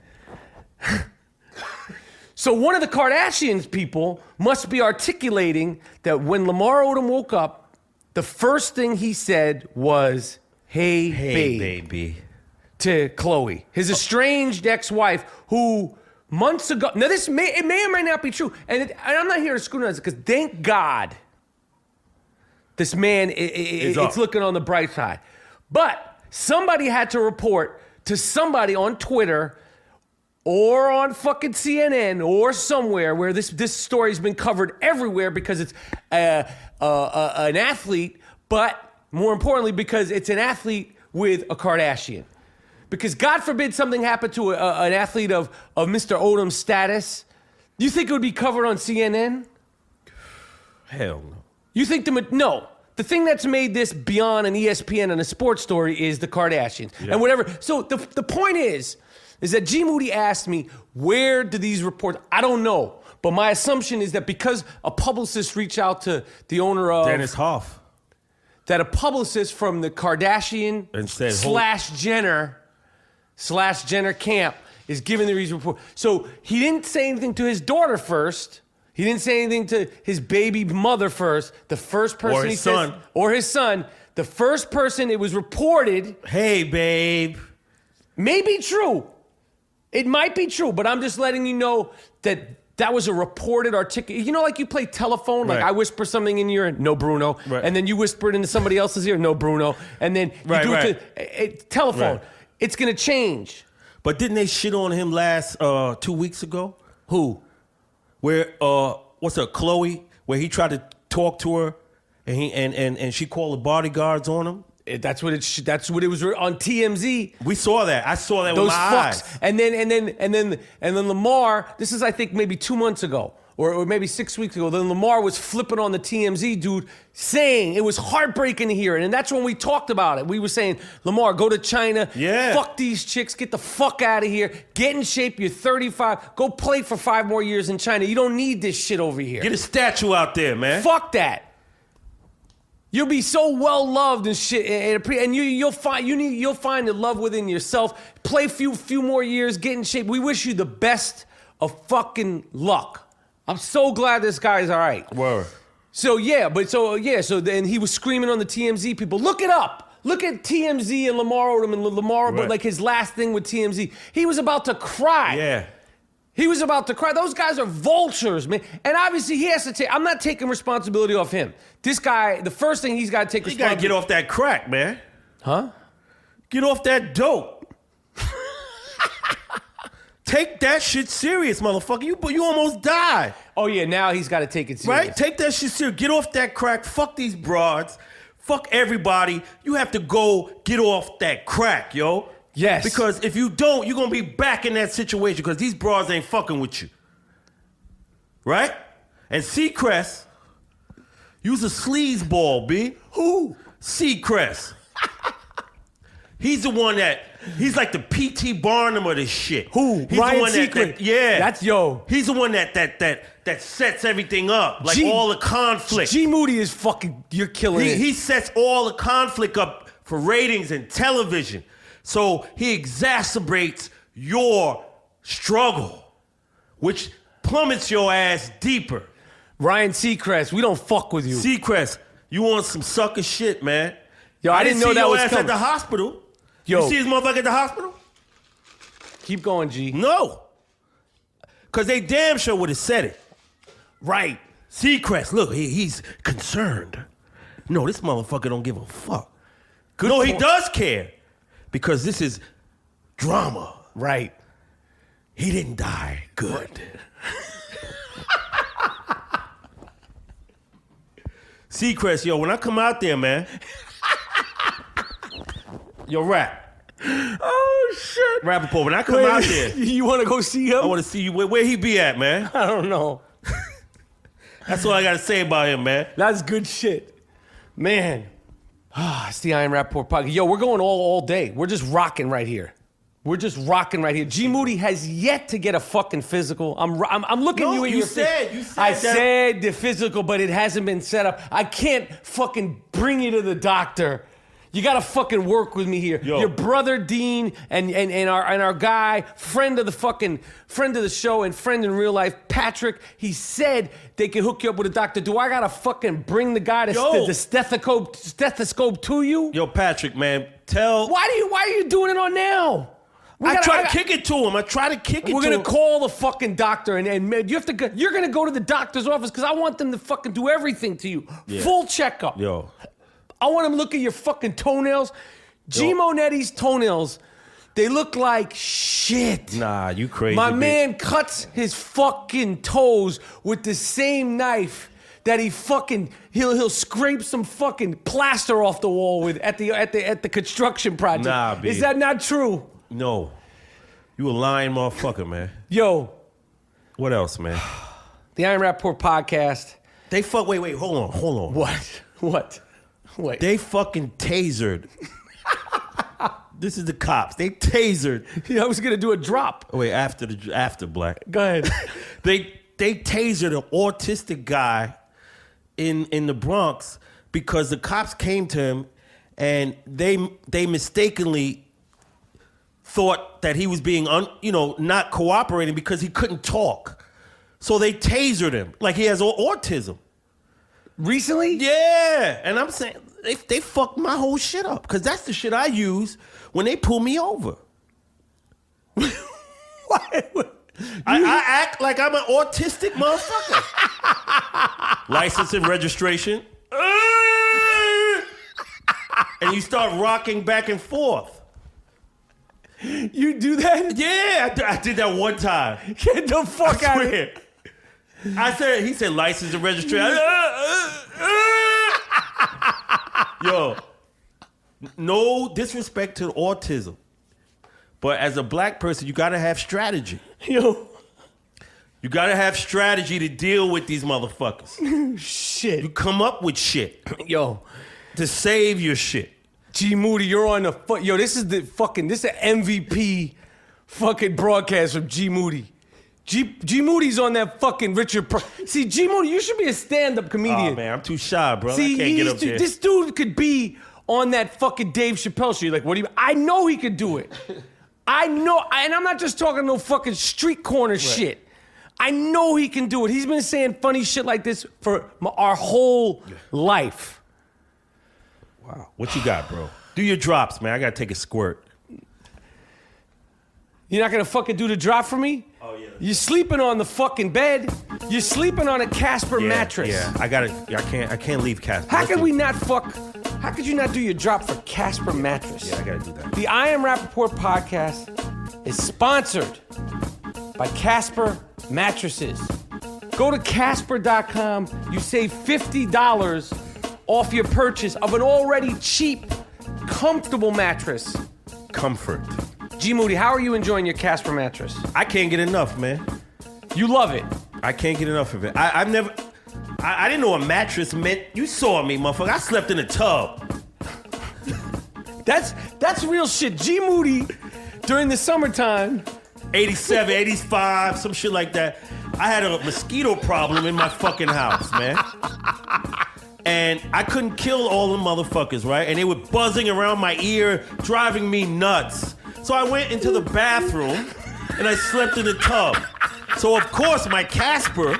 So one of the Kardashians people must be articulating that when Lamar Odom woke up, the first thing he said was, hey baby. To Khloe, his estranged ex-wife, who months ago, now it may or may not be true, and I'm not here to scrutinize it, because thank God this man, it's looking on the bright side. But somebody had to report to somebody on Twitter or on fucking CNN or somewhere where this story's been covered everywhere, because it's an athlete, but more importantly because it's an athlete with a Kardashian. Because God forbid something happened to an athlete of Mr. Odom's status, You think it would be covered on CNN? Hell no. You think no. The thing that's made this beyond an ESPN and a sports story is the Kardashians and whatever. So the point is that G. Moody asked me, where do these reports? I don't know. But my assumption is that because a publicist reached out to the owner of Dennis Hoff, that a publicist from the Kardashian and said, / Jenner camp is giving the report. So he didn't say anything to his daughter first. He didn't say anything to his baby mother first. The first person or his son, the first person it was reported. Hey, babe. May be true. It might be true, but I'm just letting you know that was a reported articulate. You know, like you play telephone, like I whisper something in your ear, no Bruno, and then you whisper it into somebody else's ear, no Bruno, and then you do it to telephone. Right. It's gonna change. But didn't they shit on him last 2 weeks ago? Who? Where what's her Chloe? Where he tried to talk to her, and he and she called the bodyguards on him. That's what it was on TMZ. We saw that. I saw that Those with my fucks. eyes. And then Lamar. This is I think maybe 2 months ago. Or maybe 6 weeks ago, then Lamar was flipping on the TMZ dude, saying it was heartbreaking to hear it. And that's when we talked about it. We were saying, Lamar, go to China, fuck these chicks, get the fuck out of here, get in shape, you're 35, go play for 5 more years in China. You don't need this shit over here. Get a statue out there, man. Fuck that. You'll be so well loved and shit, and you'll find the love within yourself. Play few more years, get in shape. We wish you the best of fucking luck. I'm so glad this guy's all right. Word. So then he was screaming on the TMZ people, look it up. Look at TMZ and Lamar Odom and Lamar, but like his last thing with TMZ. He was about to cry. Yeah. He was about to cry. Those guys are vultures, man. And obviously he has to take, I'm not taking responsibility off him. This guy, the first thing he's got to take responsibility. You got to get off that crack, man. Huh? Get off that dope. Take that shit serious, motherfucker. You almost died. Oh, yeah, now he's got to take it serious. Right? Take that shit serious. Get off that crack. Fuck these broads. Fuck everybody. You have to go get off that crack, yo. Yes. Because if you don't, you're going to be back in that situation because these broads ain't fucking with you. Right? And Seacrest, you's a sleazeball, B. Who? Seacrest. He's the one he's like the P.T. Barnum of this shit. Who? He's Ryan the one Seacrest. Yeah. That's yo. He's the one that sets everything up. Like all the conflict. G. Moody is fucking, you're killing it. He sets all the conflict up for ratings and television. So he exacerbates your struggle, which plummets your ass deeper. Ryan Seacrest, we don't fuck with you. Seacrest, you on some sucker shit, man. Yo, I didn't know that was coming. coming. At the hospital. Yo. You see his motherfucker at the hospital? Keep going, G. No. Because they damn sure would have said it. Right. Seacrest, look, he's concerned. No, this motherfucker don't give a fuck. Good no, point. he does care. Because this is drama. Right. He didn't die. Good. Seacrest, yo, when I come out there, man. Yo, Rap. Oh, shit. Rapaport, when I come out there. You want to go see him? I want to see you. Where he be at, man? I don't know. That's all I got to say about him, man. That's good shit. Man. It's the I AM RAPAPORT podcast. Yo, we're going all day. We're just rocking right here. G. Moody has yet to get a fucking physical. I'm looking at you in your face. You said I that. said the physical, but it hasn't been set up. I can't fucking bring you to the doctor. You gotta fucking work with me here. Yo. Your brother Dean and our guy, friend of the show and friend in real life, Patrick, he said they can hook you up with a doctor. Do I gotta fucking bring the guy to the stethoscope to you? Yo, Patrick, man, tell. Why are you doing it on now? I try to kick it to him. We're gonna call the fucking doctor and you have to go, you're gonna go to the doctor's office because I want them to fucking do everything to you. Yeah. Full checkup. Yo. I want him to look at your fucking toenails. G. Monetti's toenails, they look like shit. Nah, you crazy. My man cuts his fucking toes with the same knife that he'll scrape some fucking plaster off the wall with at the construction project. Nah, B. Is that not true? No. You a lying motherfucker, man. Yo, What else, man? The I Am Rapaport podcast. They fuck. Wait. Hold on. What? Wait. They fucking tasered. This is the cops. They tasered. I was gonna do a drop. Wait, after Black. Go ahead. They tasered an autistic guy in the Bronx because the cops came to him and they mistakenly thought that he was being not cooperating because he couldn't talk. So they tasered him like he has autism. Recently? Yeah, and I'm saying they fucked my whole shit up because that's the shit I use when they pull me over. I act like I'm an autistic motherfucker. License and registration. And you start rocking back and forth. You do that? Yeah, I did that one time. Get the fuck out of here. He said license and registration. Yo, no disrespect to autism, but as a black person, you gotta have strategy. Yo. You gotta have strategy to deal with these motherfuckers. Shit. You come up with shit. Yo. To save your shit. G Moody, you're on the foot. Yo, this is an MVP fucking broadcast from G Moody. G Moody's on that fucking Richard. See, G Moody, you should be a stand-up comedian. Oh man, I'm too shy, bro. See, I can't get up there. This dude could be on that fucking Dave Chappelle show. You're like, what do you? I know he could do it. I know, and I'm not just talking no fucking street corner shit. I know he can do it. He's been saying funny shit like this for our whole life. Wow. What you got, bro? Do your drops, man. I gotta take a squirt. You're not gonna fucking do the drop for me? Oh yeah. You're sleeping on the fucking bed. You're sleeping on a Casper mattress. Yeah, I can't leave Casper. How could we not fuck? How could you not do your drop for Casper mattress? Yeah, I gotta do that. The I Am Rapaport podcast is sponsored by Casper mattresses. Go to Casper.com. You save $50 off your purchase of an already cheap, comfortable mattress. Comfort. G Moody, how are you enjoying your Casper mattress? I can't get enough, man. You love it. I can't get enough of it. I didn't know a mattress meant. You saw me, motherfucker. I slept in a tub. That's real shit. G Moody, during the summertime, 87, 85, some shit like that. I had a mosquito problem in my fucking house, man. And I couldn't kill all the motherfuckers, right? And they were buzzing around my ear, driving me nuts. So I went into the bathroom and I slept in the tub. So of course my Casper.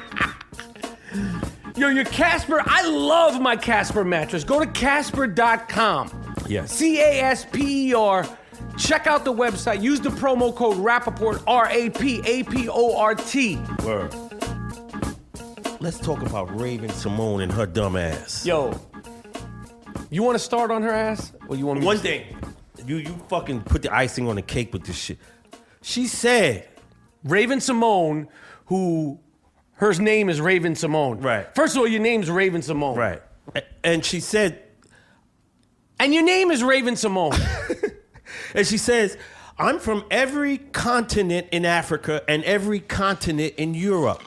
Yo, your Casper, I love my Casper mattress. Go to Casper.com. Yes. CASPER. Check out the website. Use the promo code Rapaport, RAPAPORT. Word. Let's talk about Raven Symone and her dumb ass. Yo, you want to start on her ass? Or you want me One to thing, you fucking put the icing on the cake with this shit. She said, Raven Symone, who her name is Raven Symone. Right. First of all, your name's Raven Symone. right. And she said, And your name is Raven Symone. and she says, I'm from every continent in Africa and every continent in Europe.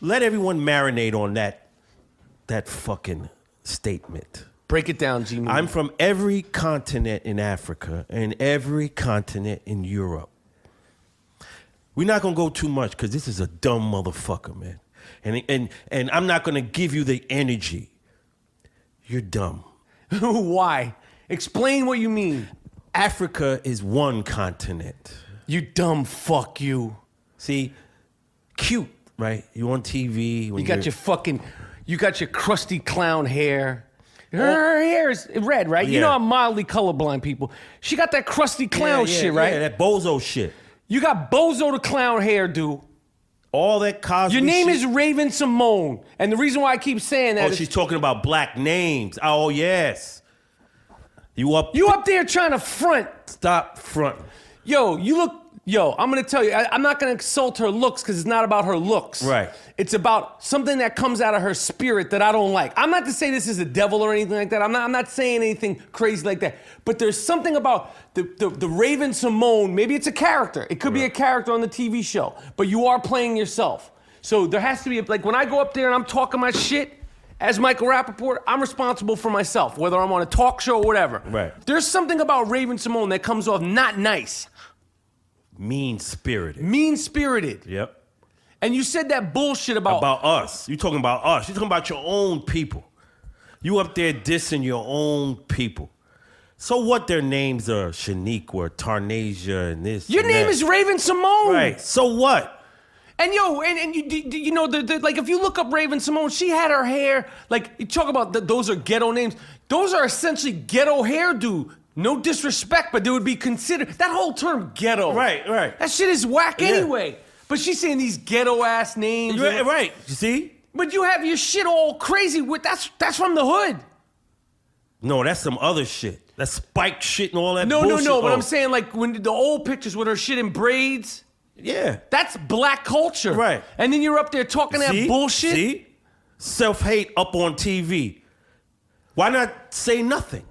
Let everyone marinate on that fucking statement. Break it down, G. I'm from every continent in Africa and every continent in Europe. We're not gonna go too much because this is a dumb motherfucker, man. And I'm not gonna give you the energy. You're dumb. Why? Explain what you mean. Africa is one continent. You dumb fuck you. See, cute, right? You on TV. When You got your crusty clown hair. Her hair is red, right? You Yeah. know I'm mildly colorblind, people. She got that crusty clown shit, right? Yeah, that bozo shit. You got bozo the clown hairdo. All that Cosby Your name shit. is Raven Symone. And the reason why I keep saying that Oh, is she's talking about black names. Oh, yes. You up there trying to front. Stop fronting. Yo, you look Yo, I'm gonna tell you, I'm not gonna insult her looks because it's not about her looks. Right. It's about something that comes out of her spirit that I don't like. I'm not to say this is a devil or anything like that. I'm not saying anything crazy like that. But there's something about the Raven Symone. Maybe it's a character. It could be a character on the TV show, but you are playing yourself. So there has to be like when I go up there and I'm talking my shit. As Michael Rapaport, I'm responsible for myself, whether I'm on a talk show or whatever. Right. There's something about Raven Symone that comes off not nice. Mean-spirited. Mean-spirited. Yep. And you said that bullshit about us. You talking about us. You talking about your own people. You up there dissing your own people. So what their names are Shaniqua, Tarnasia, and this. Your and name that. is Raven Symone. Right. So what? And yo, and you know, like if you look up Raven Symone, she had her hair, like you talk about those are ghetto names. Those are essentially ghetto hairdo. No disrespect, but they would be considered, that whole term ghetto. Right, right. That shit is whack anyway. But she's saying these ghetto ass names. Right, you see? But you have your shit all crazy with, that's from the hood. No, that's some other shit. That's spiked shit and all that No, bullshit. but I'm saying like when the old pictures with her shit in braids. Yeah. That's black culture. Right. And then you're up there talking that bullshit. See? Self-hate up on TV. Why not say nothing?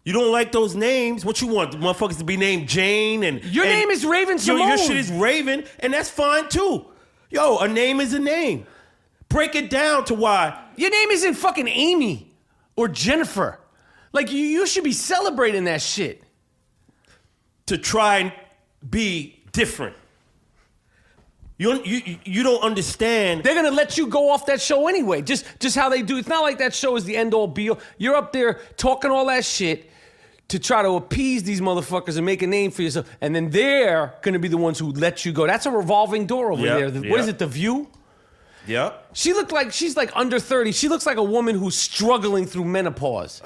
You don't like those names? What you want? The motherfuckers to be named Jane and... Your name is Raven Symone. Your shit is Raven, and that's fine too. Yo, a name is a name. Break it down to why... Your name isn't fucking Amy or Jennifer. Like, you should be celebrating that shit. To try and be different. You don't understand. They're gonna let you go off that show anyway. Just how they do. It's not like that show is the end all be all. You're up there talking all that shit to try to appease these motherfuckers and make a name for yourself, and then they're gonna be the ones who let you go. That's a revolving door over there. What is it? The View. Yeah. She's like under 30. She looks like a woman who's struggling through menopause.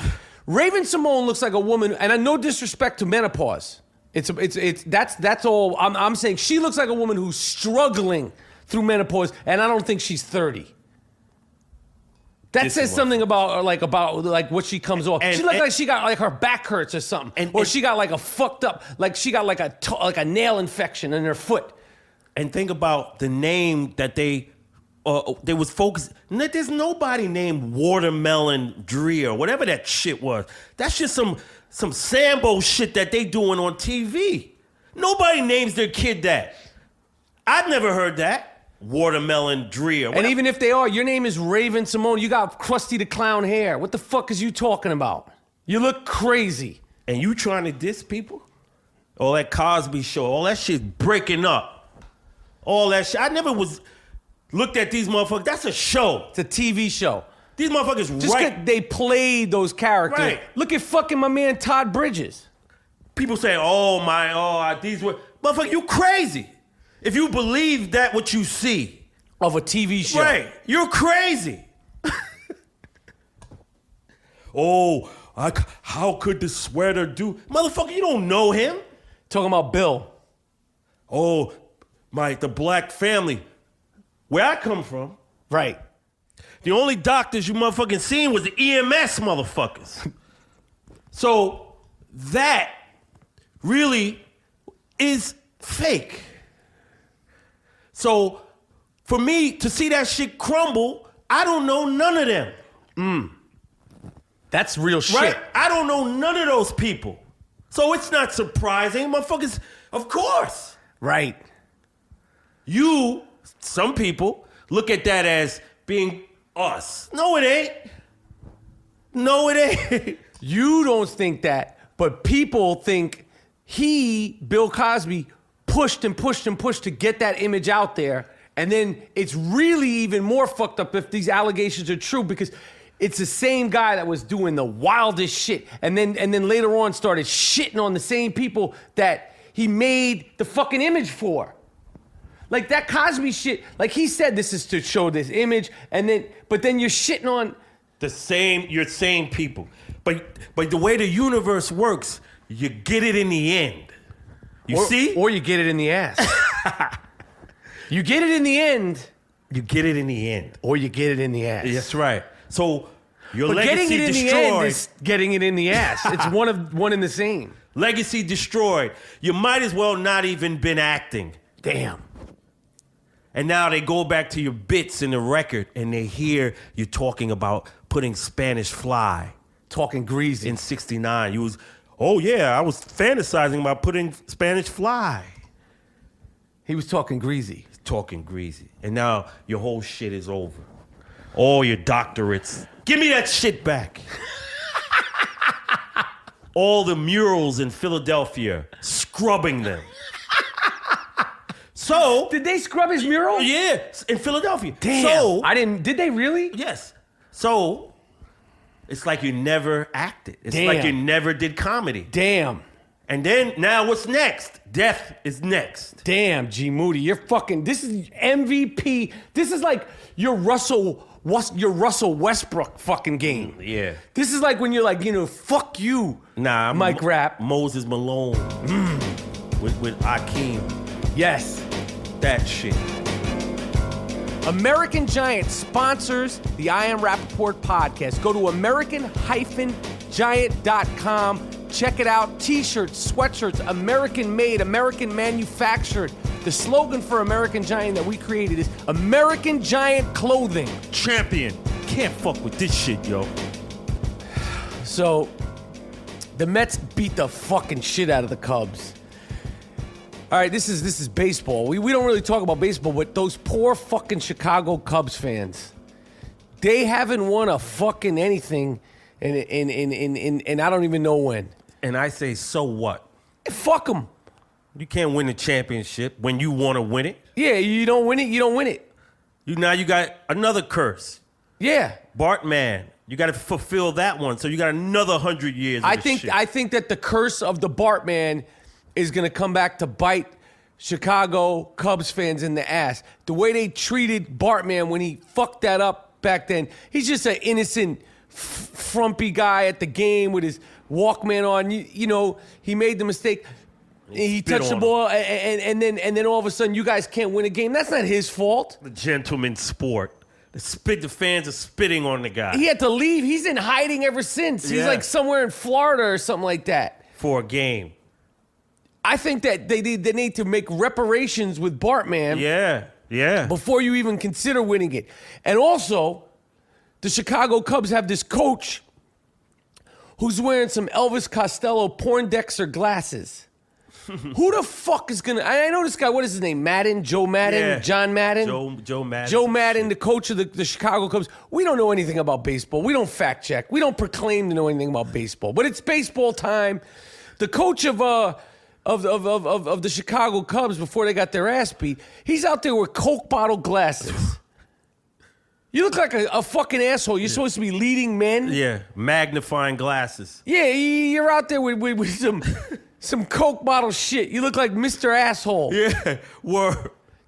Raven Symone looks like a woman, and no disrespect to menopause. That's all I'm saying. She looks like a woman who's struggling through menopause, and I don't think she's 30. That says something about what she comes off. She looks like she got like her back hurts or something, or she got like a fucked up, like she got like a nail infection in her foot. And think about the name that they was focused. There's nobody named Watermelon Drea or whatever that shit was. That's just some Sambo shit that they doing on TV. Nobody names their kid that. I've never heard that. Watermelon Drea. And even if they are, your name is Raven Symone. You got Krusty the Clown hair. What the fuck is you talking about? You look crazy. And you trying to diss people? All that Cosby show, all that shit breaking up. All that shit. I never looked at these motherfuckers. That's a show. It's a TV show. These motherfuckers Just right. they played those characters. Right. Look at fucking my man Todd Bridges. People say, these were... Motherfucker, you crazy. If you believe that what you see. Of a TV show. Right. You're crazy. How could the sweater do... Motherfucker, you don't know him. Talking about Bill. The black family. Where I come from. Right. The only doctors you motherfucking seen was the EMS motherfuckers. So that really is fake. So for me to see that shit crumble, I don't know none of them. That's real shit. Right? I don't know none of those people. So it's not surprising. Motherfuckers, of course. Right. Some people, look at that as being us. No, it ain't. No, it ain't. You don't think that, but people think Bill Cosby, pushed and pushed and pushed to get that image out there. And then it's really even more fucked up if these allegations are true because it's the same guy that was doing the wildest shit. And then later on started shitting on the same people that he made the fucking image for. Like that Cosby shit, like he said this is to show this image, but then you're shitting on your same people. But the way the universe works, you get it in the end. You see? Or you get it in the ass. You get it in the end. You get it in the end. Or you get it in the ass. That's right. So your but legacy getting it in destroyed. the end is getting it in the ass. It's one in the same. Legacy destroyed. You might as well not even been acting. Damn. And now they go back to your bits in the record and they hear you talking about putting Spanish Fly. Talking greasy. In 69. You was, oh yeah, I was fantasizing about putting Spanish Fly. He was talking greasy. Talking greasy. And now your whole shit is over. All your doctorates. Give me that shit back. All the murals in Philadelphia, scrubbing them. So did they scrub his mural? Yeah, in Philadelphia. Damn. So I didn't. Did they really? Yes. So it's like you never acted. It's Damn. like you never did comedy. Damn. And then now what's next? Death is next. Damn, G Moody, you're fucking. This is MVP. This is like your Russell Westbrook fucking game. Yeah. This is like when you're like, fuck you. Nah, I'm Mike Rapp. Moses Malone with Akeem. Yes. That shit. American Giant sponsors the I Am Rapaport podcast. Go to American-Giant.com. Check it out. T-shirts, sweatshirts, American made, American manufactured. The slogan for American Giant that we created is American Giant Clothing. Champion. Can't fuck with this shit, yo. So, the Mets beat the fucking shit out of the Cubs. All right, this is baseball. We don't really talk about baseball, but those poor fucking Chicago Cubs fans, they haven't won a fucking anything and I don't even know when. And I say, so what? Fuck them. You can't win the championship when you want to win it. Yeah, you don't win it, you don't win it. Now you got another curse. Yeah. Bartman. You got to fulfill that one, so you got another 100 years of this shit. I think that the curse of the Bartman is going to come back to bite Chicago Cubs fans in the ass. The way they treated Bartman when he fucked that up back then, he's just an innocent, frumpy guy at the game with his Walkman on. He made the mistake. He touched the ball, and then all of a sudden, you guys can't win a game. That's not his fault. The gentleman's sport. The fans are spitting on the guy. He had to leave. He's in hiding ever since. He's like somewhere in Florida or something like that. For a game. I think that they need to make reparations with Bartman. Yeah. Before you even consider winning it. And also, the Chicago Cubs have this coach who's wearing some Elvis Costello Poindexter glasses. Who the fuck is gonna? I know this guy. What is his name? Madden, Joe Madden, Yeah. John Madden, Joe Madden. Joe Madden, the coach of the Chicago Cubs. We don't know anything about baseball. We don't fact check. We don't proclaim to know anything about baseball. But it's baseball time. The coach of the Chicago Cubs before they got their ass beat, he's out there with Coke bottle glasses. You look like a fucking asshole. You're supposed to be leading men. Yeah, magnifying glasses. Yeah, you're out there with some Coke bottle shit. You look like Mr. Asshole. Yeah,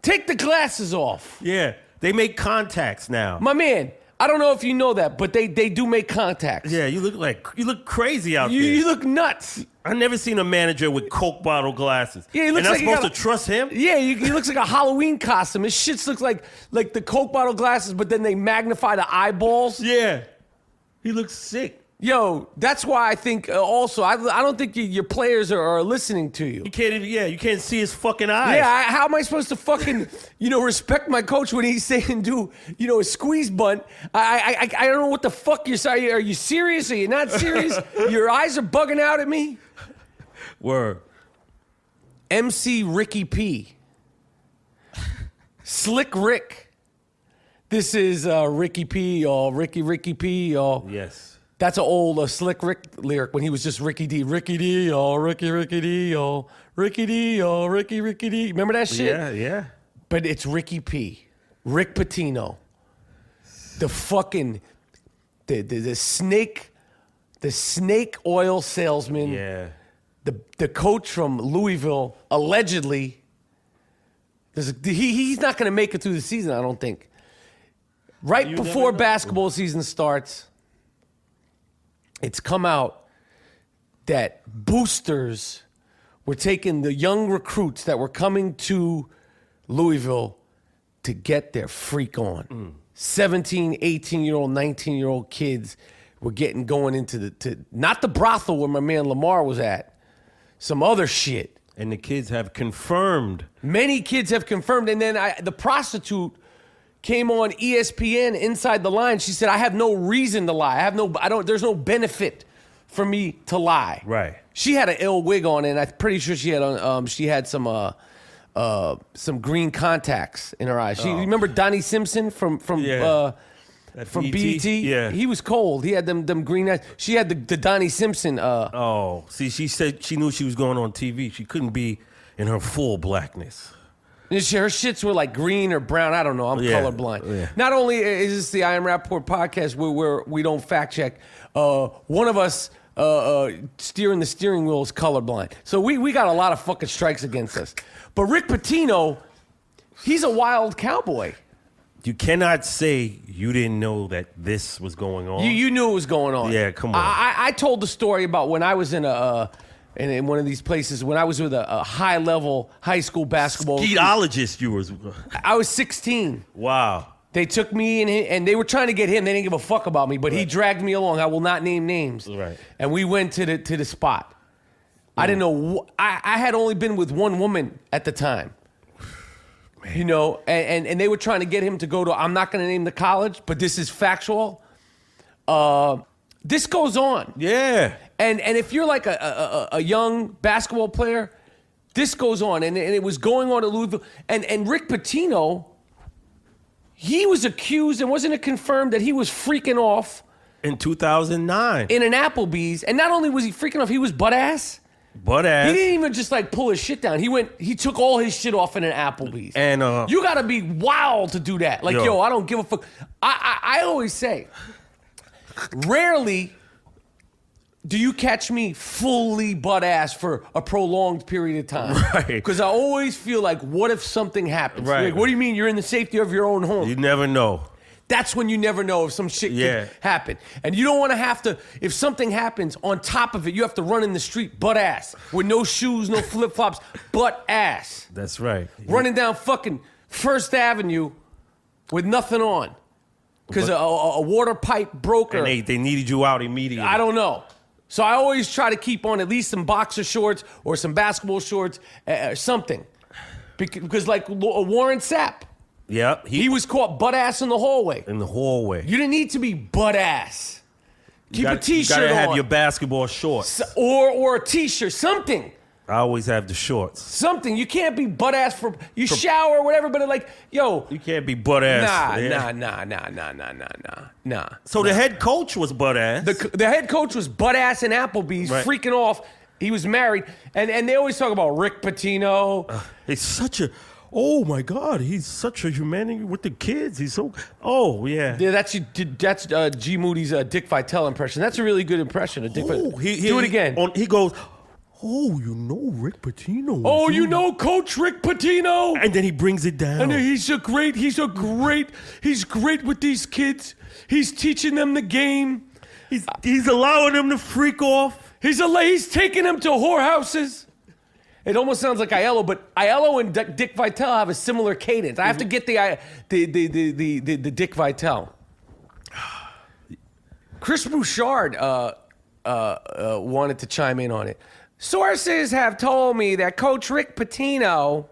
Take the glasses off. Yeah, they make contacts now. My man, I don't know if you know that, but they do make contacts. Yeah, you look crazy out there. You look nuts. I never seen a manager with Coke bottle glasses. Yeah, he looks and like I'm supposed to trust him? Yeah, he looks like a Halloween costume. His shit looks like the Coke bottle glasses, but then they magnify the eyeballs. Yeah, he looks sick. Yo, that's why I think also, I don't think your players are listening to you. You can't even, you can't see his fucking eyes. Yeah, how am I supposed to fucking, respect my coach when he's saying do, a squeeze bunt? I don't know what the fuck you're saying. Are you serious? Are you not serious? Your eyes are bugging out at me? Word. MC Ricky P. Slick Rick. This is Ricky P, y'all. Ricky P, y'all. Yes. That's an old Slick Rick lyric when he was just Ricky D. Ricky D, y'all. Ricky D, y'all. Ricky D, y'all. Ricky D. Remember that shit? Yeah. But it's Ricky P. Rick Pitino. The fucking, the snake oil salesman. Yeah. The coach from Louisville, allegedly. He's not going to make it through the season, I don't think. Right before basketball season starts, it's come out that boosters were taking the young recruits that were coming to Louisville to get their freak on. 17, 18-year-old, 19-year-old kids were going into not the brothel where my man Lamar was at, some other shit. And the kids have confirmed. Many kids have confirmed. And then the prostitute came on ESPN Inside the Line. She said, I have no reason to lie. There's no benefit for me to lie. Right. She had an ill wig on, and I'm pretty sure she had some green contacts in her eyes. You remember Donnie Simpson from BET? Yeah. He was cold. He had them green eyes. She had the Donnie Simpson. See, she said she knew she was going on TV. She couldn't be in her full blackness. Her shits were like green or brown. I don't know. I'm colorblind. Yeah. Not only is this the I Am Rapaport podcast where we don't fact check, one of us steering the steering wheel is colorblind. So we got a lot of fucking strikes against us. But Rick Pitino, he's a wild cowboy. You cannot say you didn't know that this was going on. You knew it was going on. Yeah, come on. I told the story about when I was in one of these places, when I was with a high-level high school basketball. Skeetologist you was. I was 16. Wow. They took me and they were trying to get him. They didn't give a fuck about me, but he dragged me along. I will not name names. Right. And we went to the spot. I didn't know. I had only been with one woman at the time. Man. You know, and they were trying to get him to go to, I'm not going to name the college, but this is factual. This goes on. Yeah. And if you're like a young basketball player, this goes on. And it was going on at Louisville. And Rick Pitino, he was accused, and wasn't it confirmed that he was freaking off in 2009 in an Applebee's? And not only was he freaking off, he was butt ass. Butt ass. He didn't even just like pull his shit down. He took all his shit off in an Applebee's. And you gotta be wild to do that. Like, yo, I don't give a fuck. I always say, rarely do you catch me fully butt ass for a prolonged period of time. Right. Because I always feel like, what if something happens? Right. Like, what do you mean you're in the safety of your own home? You never know. That's when you never know if some shit could happen. And you don't want to have to, if something happens, on top of it, you have to run in the street butt ass with no shoes, no flip-flops, butt ass. That's right. Running down fucking First Avenue with nothing on. Because a water pipe broke. And they needed you out immediately. I don't know. So I always try to keep on at least some boxer shorts or some basketball shorts, something. Because like Warren Sapp. Yep. He was caught butt ass in the hallway. In the hallway. You didn't need to be butt ass. Keep a t-shirt on. You gotta have your basketball shorts. Or a t-shirt, something. I always have the shorts. Something. You can't be butt ass you shower or whatever, but like, yo. You can't be butt ass. Nah. So the head coach was butt ass. The head coach was butt ass in Applebee's, freaking off. He was married. And they always talk about Rick Pitino. He's such a... Oh my God, he's such a humanity with the kids. He's so... Oh, yeah. Yeah, that's G. Moody's Dick Vitale impression. That's a really good impression of Dick Vitale. Do it again. He goes... Oh, you know Rick Pitino. Oh, you know Coach Rick Pitino. And then he brings it down. And he's great with these kids. He's teaching them the game. He's allowing them to freak off. He's taking them to whorehouses. It almost sounds like Aiello, but Aiello and Dick Vitale have a similar cadence. I have to get the Dick Vitale. Chris Bouchard wanted to chime in on it. Sources have told me that Coach Rick Pitino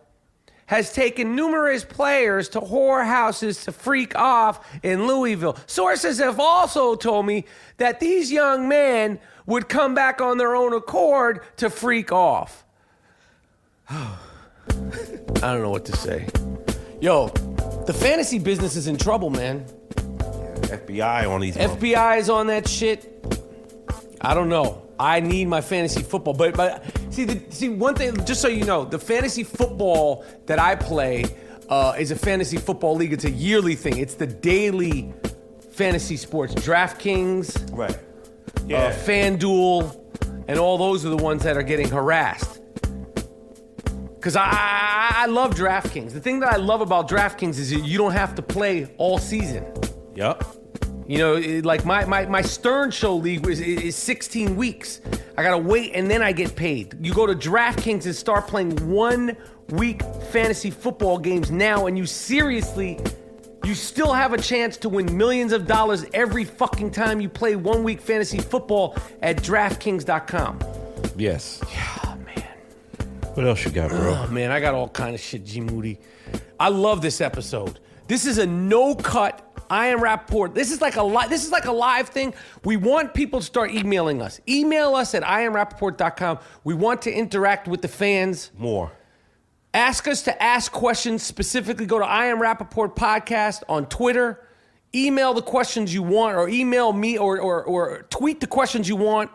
has taken numerous players to whorehouses to freak off in Louisville. Sources have also told me that these young men would come back on their own accord to freak off. I don't know what to say. Yo, the fantasy business is in trouble, man. FBI on these. FBI is on that shit. I don't know. I need my fantasy football, but see one thing, just so you know, the fantasy football that I play is a fantasy football league. It's a yearly thing. It's the daily fantasy sports. DraftKings, right? Yeah. FanDuel, and all those are the ones that are getting harassed. Because I love DraftKings. The thing that I love about DraftKings is you don't have to play all season. Yep. You know, like my Stern Show league is 16 weeks. I gotta wait and then I get paid. You go to DraftKings and start playing 1 week fantasy football games now, and you still have a chance to win millions of dollars every fucking time you play 1 week fantasy football at DraftKings.com. Yes. Yeah, man. What else you got, bro? Oh, man, I got all kind of shit, G Moody. I love this episode. This is a no-cut I Am Rapaport. This is like a live thing. We want people to start emailing us. Email us at IamRapaport.com. We want to interact with the fans. More. Ask us to ask questions. Specifically, go to I Am Rapaport Podcast on Twitter. Email the questions you want, or email me, or tweet the questions you want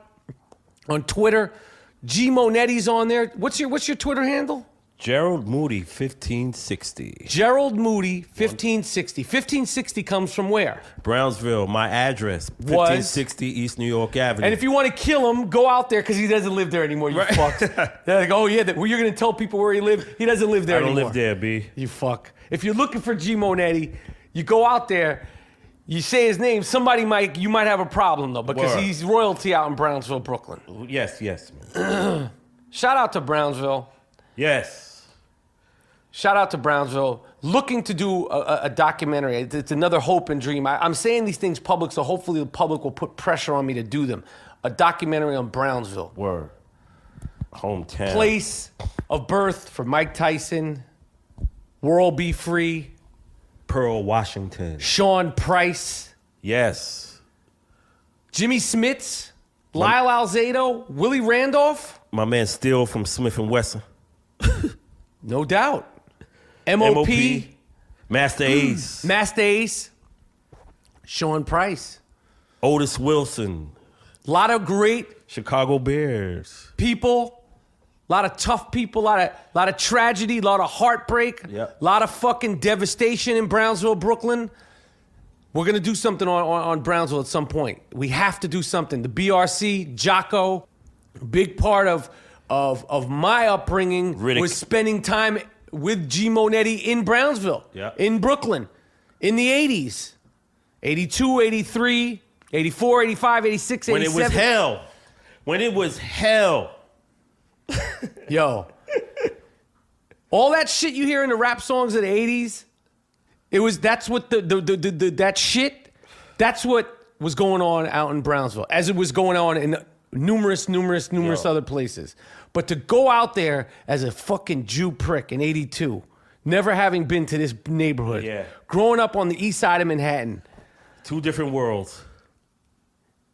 on Twitter. G Monetti's on there. What's your Twitter handle? Gerald Moody 1560. Gerald Moody 1560. 1560 comes from where? Brownsville. My address 1560 East New York Avenue. And if you want to kill him, go out there because he doesn't live there anymore. You fucks. They're like, oh yeah, you're gonna tell people where he lives. He doesn't live there anymore. I don't live there, B. You fuck. If you're looking for G Monetti, you go out there. You say his name, you might have a problem though, because he's royalty out in Brownsville, Brooklyn. Yes. Shout out to Brownsville. Yes. Shout out to Brownsville. Looking to do a documentary. It's another hope and dream. I'm saying these things public, so hopefully the public will put pressure on me to do them. A documentary on Brownsville. Word. Hometown. Place of birth for Mike Tyson. World Be Free. Pearl, Washington. Sean Price. Yes. Jimmy Smits. Lyle Alzado. Willie Randolph. My man Steele from Smith & Wesson. No doubt. MOP. Master Ace. Master Ace. Sean Price. Otis Wilson. A lot of great Chicago Bears. people. A lot of tough people, a lot of tragedy, a lot of heartbreak, Yep. a lot of fucking devastation in Brownsville, Brooklyn. We're going to do something on Brownsville at some point. We have to do something. The BRC, Jocko, big part of my upbringing was spending time with G Monetti in Brownsville, in Brooklyn, in the 80s. 82, 83, 84, 85, 86, 87. When it was hell. When it was hell. Yo, all that shit you hear in the rap songs of the 80s, that's what that's what was going on out in Brownsville, as it was going on in numerous other places. But to go out there as a fucking Jew prick in 82, never having been to this neighborhood, growing up on the east side of Manhattan. Two different worlds.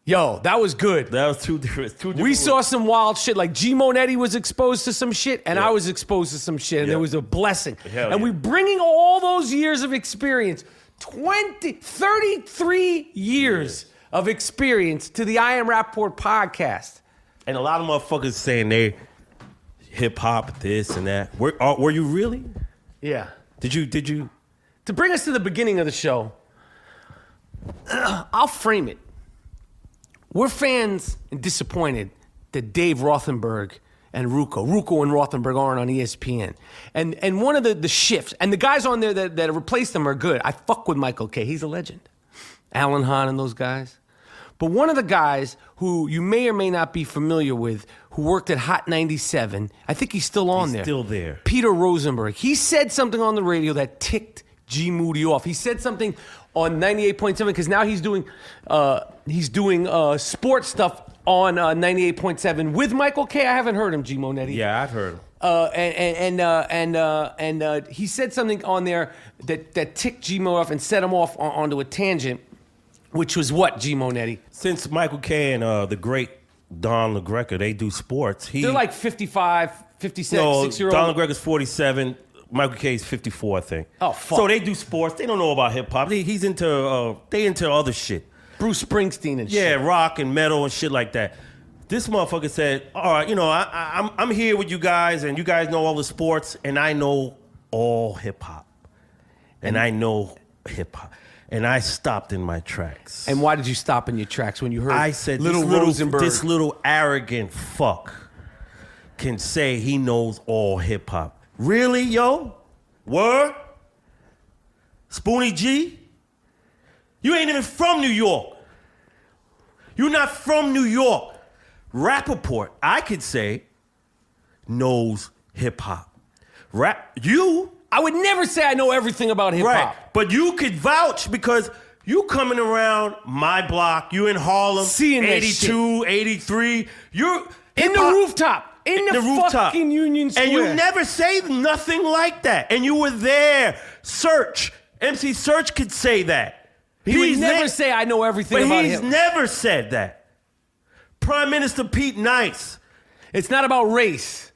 Yo, that was good. That was two different We saw some wild shit. Like G Monetti was exposed to some shit, and I was exposed to some shit, and it was a blessing. And we bringing all those years of experience, 33 years of experience to the I Am Rapaport podcast. And a lot of motherfuckers saying they hip hop this and that. Were you really? Yeah. Did you? To bring us to the beginning of the show, I'll frame it. We're fans and disappointed that Dave Rothenberg and Rucco and Rothenberg aren't on ESPN. And one of the shifts, and the guys on there that replaced them are good. I fuck with Michael K. He's a legend. Alan Hahn and those guys. But one of the guys who you may or may not be familiar with, who worked at Hot 97, I think he's still on there. He's still there. Peter Rosenberg. He said something on the radio that ticked G Moody off. He said something on 98.7 because now he's doing sports stuff on 98.7 with Michael K. I haven't heard him, G Monetti. Yeah, I've heard him. And he said something on there that ticked G Mo off and set him off onto a tangent, which was what, G Monetti? Since Michael K. and the great Don LaGreca, they do sports. They're like 55, 56, no, 6-year-old. Don LaGreca's 47. Michael K. is 54, I think. Oh, fuck. So they do sports. They don't know about hip hop. He's into they into other shit. Bruce Springsteen and shit. Yeah, rock and metal and shit like that. This motherfucker said, all right, I'm here with you guys, and you guys know all the sports, and I know all hip hop. And I know hip hop. And I stopped in my tracks. And why did you stop in your tracks when you heard I said, Rosenberg? This little arrogant fuck can say he knows all hip hop. Really, yo? Word? Spoonie G? You ain't even from New York. You're not from New York. Rapaport, I could say, knows hip hop. I would never say I know everything about hip hop. Right, but you could vouch because you coming around my block, you in Harlem, seeing 82, 83. You're in the rooftop. In the rooftop. fucking Union Square. And you never say nothing like that. And you were there. Search. MC Search could say that. He would never say, I know everything about him. But he's never said that. Prime Minister Pete Nice. It's not about race.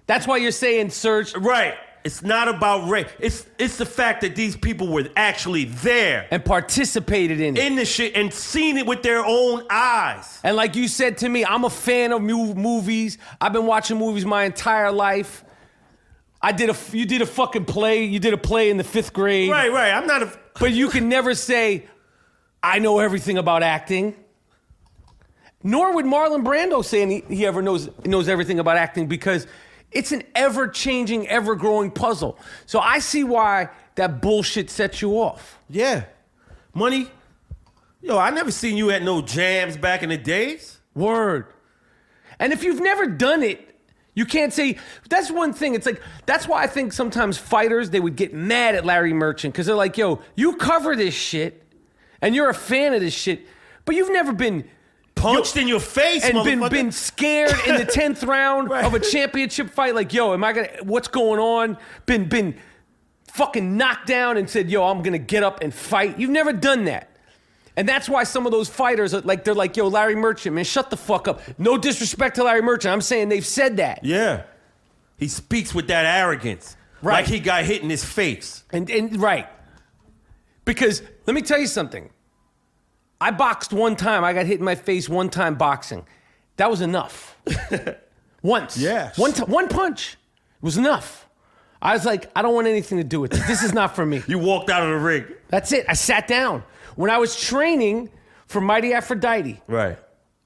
That's why you're saying Search. Right. It's not about race. It's the fact that these people were actually there. And participated in it. In the shit and seen it with their own eyes. And like you said to me, I'm a fan of movies. I've been watching movies my entire life. You did a fucking play. You did a play in the 5th grade. Right. I'm not a... But you can never say, I know everything about acting. Nor would Marlon Brando say he ever knows everything about acting, because it's an ever-changing, ever-growing puzzle. So I see why that bullshit sets you off. Yeah. Money. Yo, I never seen you at no jams back in the days. Word. And if you've never done it, you can't say, that's one thing. It's like, that's why I think sometimes fighters, they would get mad at Larry Merchant, because they're like, yo, you cover this shit, and you're a fan of this shit, but you've never been punched in your face, and motherfucker. been scared in the 10th round Right. of a championship fight. Like, yo, what's going on? Been fucking knocked down and said, yo, I'm gonna get up and fight. You've never done that. And that's why some of those fighters, they're like, yo, Larry Merchant, man, shut the fuck up. No disrespect to Larry Merchant. I'm saying they've said that. Yeah. He speaks with that arrogance. Right. Like he got hit in his face. And right. Because let me tell you something. I boxed one time. I got hit in my face one time boxing. That was enough. Once. Yes. One punch was enough. I was like, I don't want anything to do with this. This is not for me. You walked out of the ring. That's it. I sat down. When I was training for Mighty Aphrodite Right.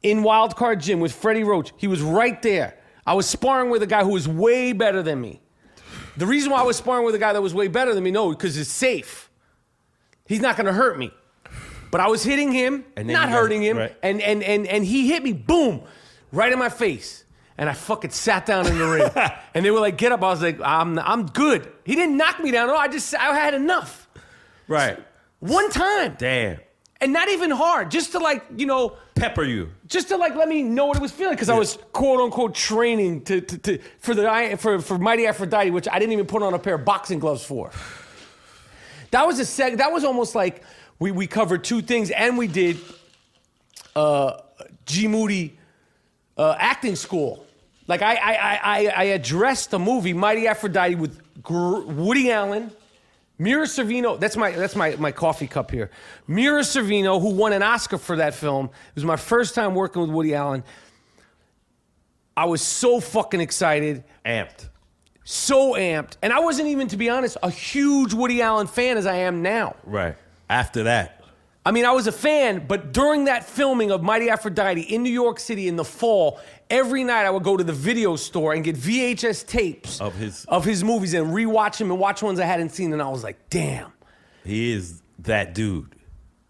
in Wildcard Gym with Freddie Roach, he was right there. I was sparring with a guy who was way better than me. The reason why I was sparring with a guy that was way better than me, because it's safe. He's not going to hurt me. But I was hitting him, not hurting him, right. and he hit me, boom, right in my face. And I fucking sat down in the ring. And they were like, get up. I was like, I'm good. He didn't knock me down. No, I had enough. Right. One time. Damn. And not even hard, just to pepper you. Just to let me know what it was feeling, because I was quote unquote training for Mighty Aphrodite, which I didn't even put on a pair of boxing gloves for. That was almost like we covered two things, and we did G Moody acting school. Like I addressed the movie Mighty Aphrodite with Woody Allen. Mira Sorvino, that's my coffee cup here. Mira Sorvino, who won an Oscar for that film. It was my first time working with Woody Allen. I was so fucking excited. Amped. So amped. And I wasn't even, to be honest, a huge Woody Allen fan as I am now. Right. After that. I mean, I was a fan, but during that filming of Mighty Aphrodite in New York City in the fall, every night I would go to the video store and get VHS tapes of his movies and rewatch them and watch ones I hadn't seen. And I was like, damn. He is that dude.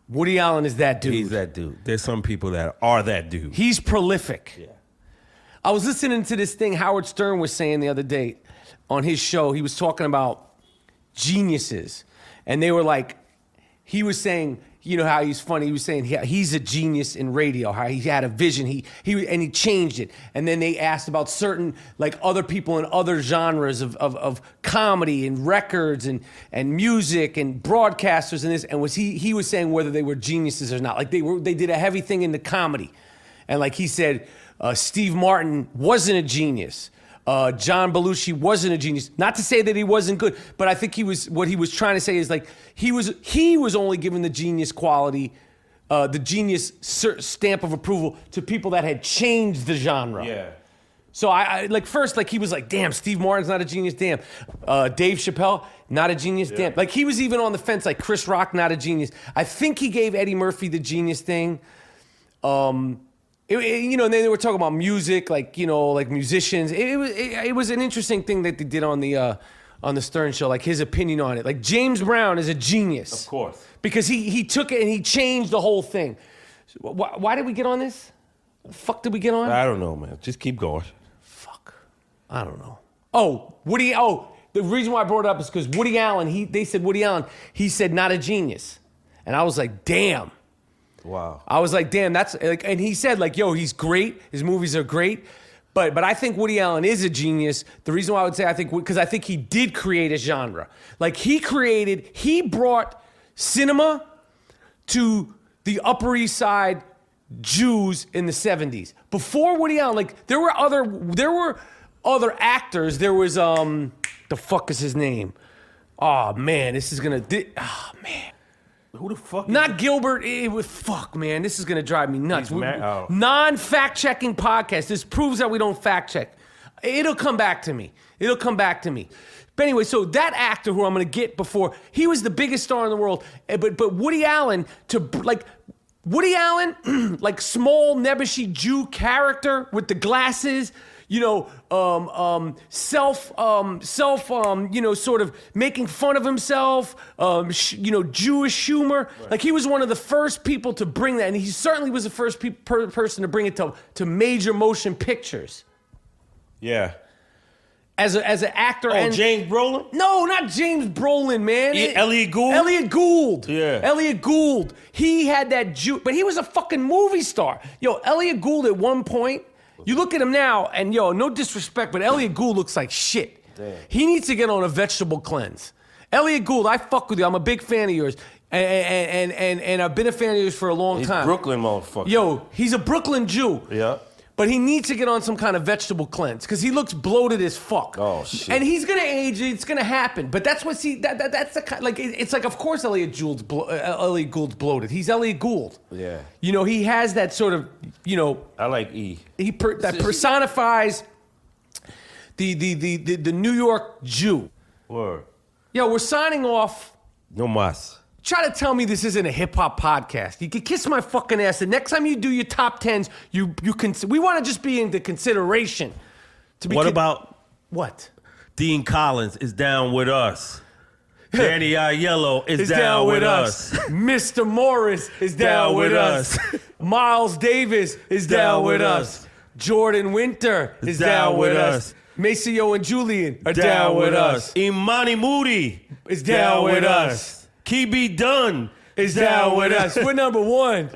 Woody Allen is that dude. He's that dude. There's some people that are that dude. He's prolific. Yeah. I was listening to this thing Howard Stern was saying the other day on his show. He was talking about geniuses. And they were like, he was saying, you know how he's funny. He was saying he's a genius in radio. How he had a vision. He changed it. And then they asked about certain other people in other genres of comedy and records and music and broadcasters and this. And he was saying whether they were geniuses or not. Like they did a heavy thing into comedy, and like he said, Steve Martin wasn't a genius. John Belushi wasn't a genius. Not to say that he wasn't good, but I think what he was trying to say is he was only given the genius quality, the genius stamp of approval to people that had changed the genre. Yeah. So he was like, damn, Steve Martin's not a genius, damn. Dave Chappelle, not a genius, damn. Like he was even on the fence, like Chris Rock, not a genius. I think he gave Eddie Murphy the genius thing. And then they were talking about music, like musicians. It was an interesting thing that they did on the Stern show, like his opinion on it. Like James Brown is a genius, Of course. because he took it and he changed the whole thing. Why did we get on this? The fuck did we get on? I don't know, man. Just keep going. Fuck, I don't know. The reason why I brought it up is because Woody Allen. They said Woody Allen. He said not a genius, and I was like, damn. Wow. I was like, damn, that's and he said yo, he's great. His movies are great, But I think Woody Allen is a genius. The reason why I would say because I think he did create a genre. Like he brought cinema to the Upper East Side Jews in the 70s. Before Woody Allen, like there were other actors. There was the fuck is his name? Oh man, this is gonna. Man. Who the fuck? Not Gilbert. It was fuck, man. This is gonna drive me nuts. Oh. Non-fact checking podcast. This proves that we don't fact check. It'll come back to me. But anyway, so that actor who I'm gonna get before, he was the biggest star in the world. But Woody Allen like small nebbishy Jew character with the glasses. You know, sort of making fun of himself, Jewish humor. Right. Like he was one of the first people to bring that, and he certainly was the first person to bring it to major motion pictures. Yeah. As an actor. Oh, James Brolin? No, not James Brolin, man. Elliot Gould? Elliot Gould. Yeah. Elliot Gould. He had that but he was a fucking movie star. Yo, Elliot Gould at one point, you look at him now, and no disrespect, but Elliot Gould looks like shit. Damn. He needs to get on a vegetable cleanse. Elliot Gould, I fuck with you. I'm a big fan of yours. And I've been a fan of yours for a long time. Brooklyn motherfucker. Yo, he's a Brooklyn Jew. Yeah. But he needs to get on some kind of vegetable cleanse because he looks bloated as fuck. Oh shit! And he's gonna age. It's gonna happen. But that's what that's the kind like. It's like of course Elliot Gould's bloated. He's Elliot Gould. Yeah. He has that sort of I like E. That personifies the New York Jew. Word. Yo, we're signing off. No mas. Try to tell me this isn't a hip hop podcast. You can kiss my fucking ass. The next time you do your top tens, we want to just be into consideration. What about what? Dean Collins is down with us. Danny Aiello is down with us. Mr. Morris is down with us. Miles Davis is down with us. Jordan Winter is down with us. Maceo and Julian are down with us. Imani Moody is down with us. Key Dunn is down with us. We're number one.